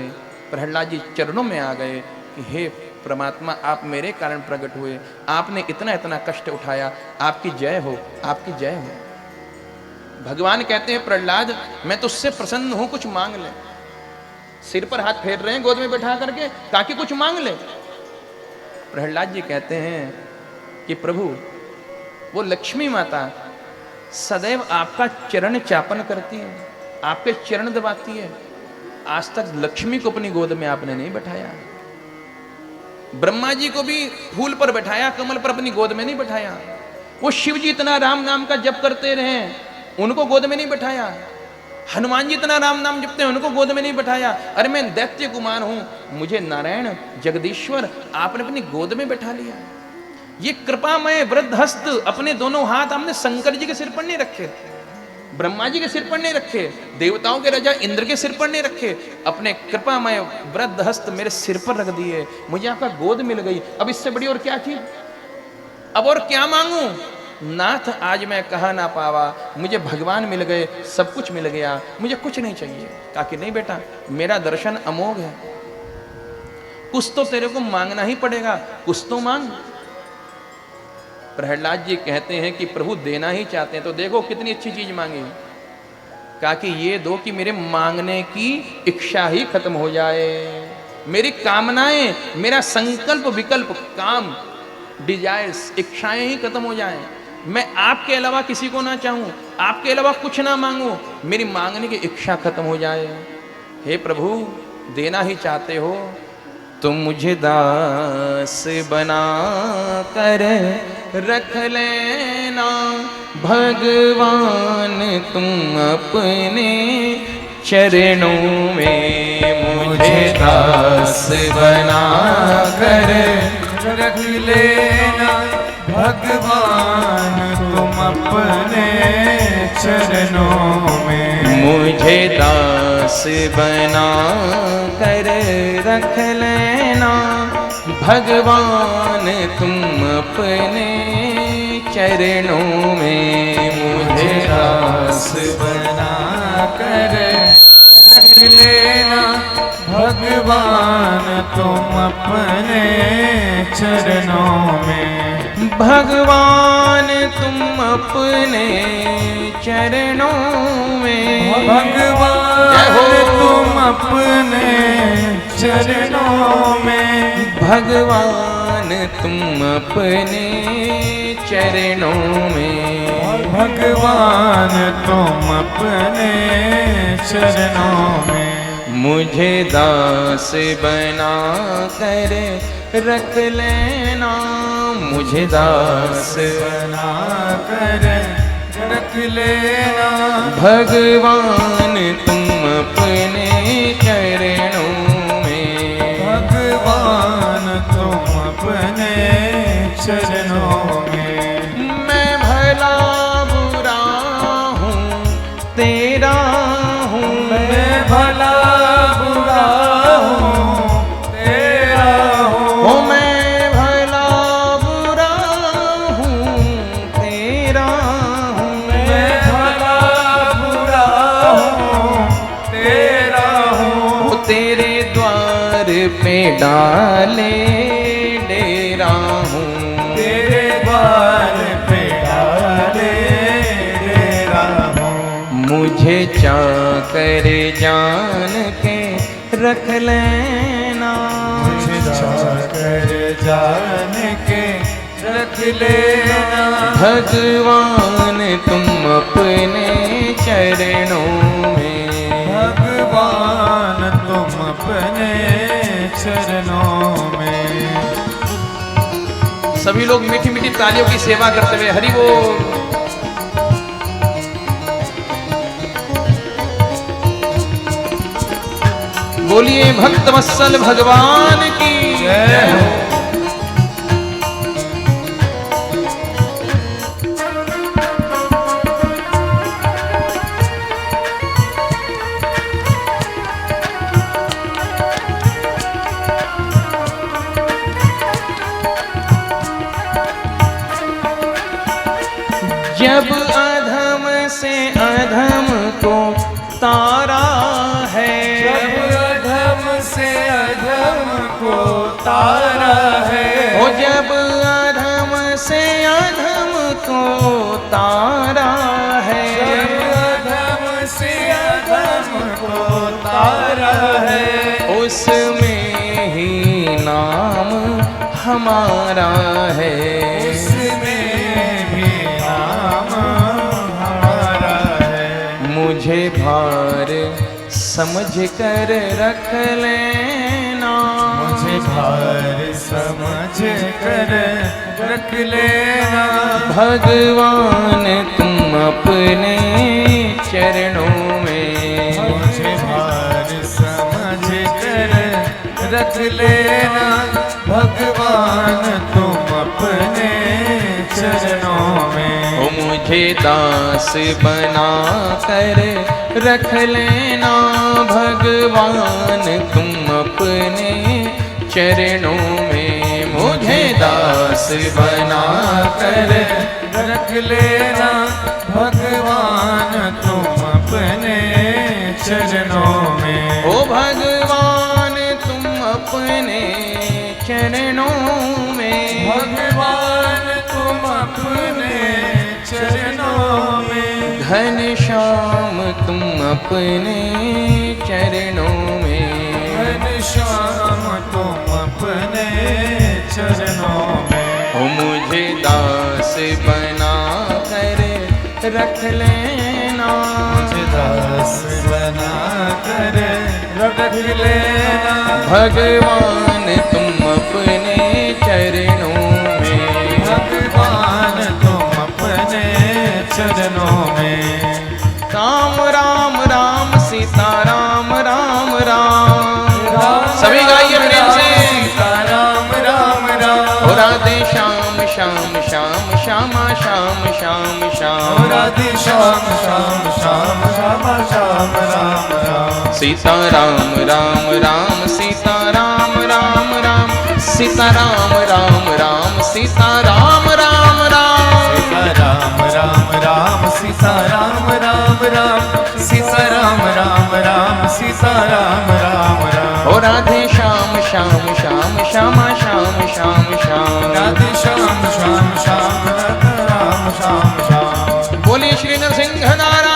प्रहलाद जी चरणों में आ गए कि हे परमात्मा, आप मेरे कारण प्रकट हुए, आपने इतना इतना कष्ट उठाया, आपकी जय हो, आपकी जय हो। भगवान कहते हैं प्रहलाद, मैं तुझसे प्रसन्न हूं, कुछ मांग ले। सिर पर हाथ फेर रहे हैं गोद में बैठा करके, ताकि कुछ मांग ले। प्रहलाद जी कहते हैं कि प्रभु, वो लक्ष्मी माता सदैव आपका चरण चापन करती है, आपके चरण दबाती है। आज तक लक्ष्मी को अपनी गोद में आपने नहीं बैठाया। ब्रह्मा जी को भी फूल पर बैठाया, कमल पर अपनी गोद में नहीं बैठाया। वो शिव जी इतना राम नाम का जप करते रहे, उनको गोद में नहीं बैठाया। हनुमान जी इतना राम नाम जपते हैं, उनको गोद में नहीं बैठाया। अरे मैं दैत्य कुमार हूं, मुझे नारायण जगदीश्वर आपने अपनी गोद में बैठा लिया। ये कृपामय वृद्ध हस्त अपने दोनों हाथ हमने शंकर जी के सिर पर नहीं रखे, ब्रह्मा जी के सिर पर नहीं रखे, देवताओं के राजा इंद्र के सिर पर नहीं रखे, अपने कृपामय वृद्ध हस्त मेरे सिर पर रख दिए। मुझे आपका गोद मिल गई, अब इससे बड़ी और क्या चीज, अब और क्या मांगू। नाथ आज मैं कहा ना पावा, मुझे भगवान मिल गए, सब कुछ मिल गया, मुझे कुछ नहीं चाहिए। कहा कि नहीं बेटा, मेरा दर्शन अमोघ है, कुछ तो तेरे को मांगना ही पड़ेगा, कुछ तो मांग। प्रहलाद जी कहते हैं कि प्रभु देना ही चाहते हैं तो देखो कितनी अच्छी चीज मांगी। कहा कि ये दो कि मेरे मांगने की इच्छा ही खत्म हो जाए, मेरी कामनाएं, मेरा संकल्प विकल्प, काम, डिजायर्स, इच्छाएं ही खत्म हो जाएं। मैं आपके अलावा किसी को ना चाहूं, आपके अलावा कुछ ना मांगू, मेरी मांगने की इच्छा खत्म हो जाए। हे प्रभु, देना ही चाहते हो तो मुझे दास बना कर रख लेना भगवान, तुम अपने चरणों में मुझे दास बना कर रख लेना भगवान, तुम अपने चरणों में मुझे दास बना कर रख लेना भगवान, तुम अपने चरणों में मुझे दास बना कर रख लेना भगवान, तुम अपने चरणों में, भगवान तुम अपने चरणों में, भगवान तुम अपने चरणों में, भगवान तुम अपने चरणों में, भगवान तुम अपने चरणों में, मुझे दास बना कर रख लेना, मुझे दास बना कर रख लेना भगवान तुम अपने चरणों में, भगवान तुम अपने चरणों में। मैं भला बुरा हूँ तेरा हूँ, मैं भला बुरा हूँ तेरा हूँ, ओ मैं भला बुरा हूँ तेरा हूँ, मैं भला बुरा हूँ तेरा हूँ, ओ तेरे द्वार पे डाले डेरा हूँ, तेरे द्वार पे डाले डेरा हूँ, मुझे चाकर जान के रख लेना, मुझे चाकर जान के रख लेना भगवान तुम अपने चरणों में, भगवान तुम अपने चरणों में। सभी लोग मीठी मीठी तालियों की सेवा करते हुए हरि बोल। बोलिए भक्त वत्सल भगवान की जय हो। को तारा है। जब अधम से अधम को तारा है। ओ जब अधम से अधम को तारा है। जब अधम से अधम को तारा है। उसमें ही नाम हमारा है। उसमें भी नाम हमारा है। मुझे भार समझ कर रख लेना। मुझे भार समझ कर रख लेना। भगवान तुम अपने चरणों में। मुझे भार समझ कर रख लेना। भगवान तुम अपने चरणों में। ओ मुझे दास बना कर रख लेना। भगवान तुम अपने चरणों में। मुझे दास बना कर रख लेना। भगवान तुम अपने चरणों में। ओ भगवान तुम अपने चरणों में। भगवान तुम अपने चरणों में। घनश्याम तुम अपने चरणों में। घनश्याम तुम अपने चरणों में। ओ मुझे दास बना कर रख लेना। मुझे दास बना कर रख लेना। भगवान तुम अपने चरणों में। भगवान तुम अपने चरणों में। राम राम राम सीता राम राम राम। सभी गाइए प्रेम से। सीता राम राम राम। ओ राधे श्याम श्याम श्याम श्यामा श्याम श्याम श्याम। राधे श्याम श्याम श्याम श्यामा श्याम राम राम। सीता राम राम राम सीता राम राम राम। सीता राम राम राम सीता राम राम राम। सीता राम राम राम सीता राम राम राम। सीता राम राम राम सीता राम राम राम। ओ राधे श्याम श्याम श्याम श्यामा श्याम श्याम श्याम। राधे श्याम श्याम श्याम राम श्याम श्याम। बोले श्री नरसिंह नारायण।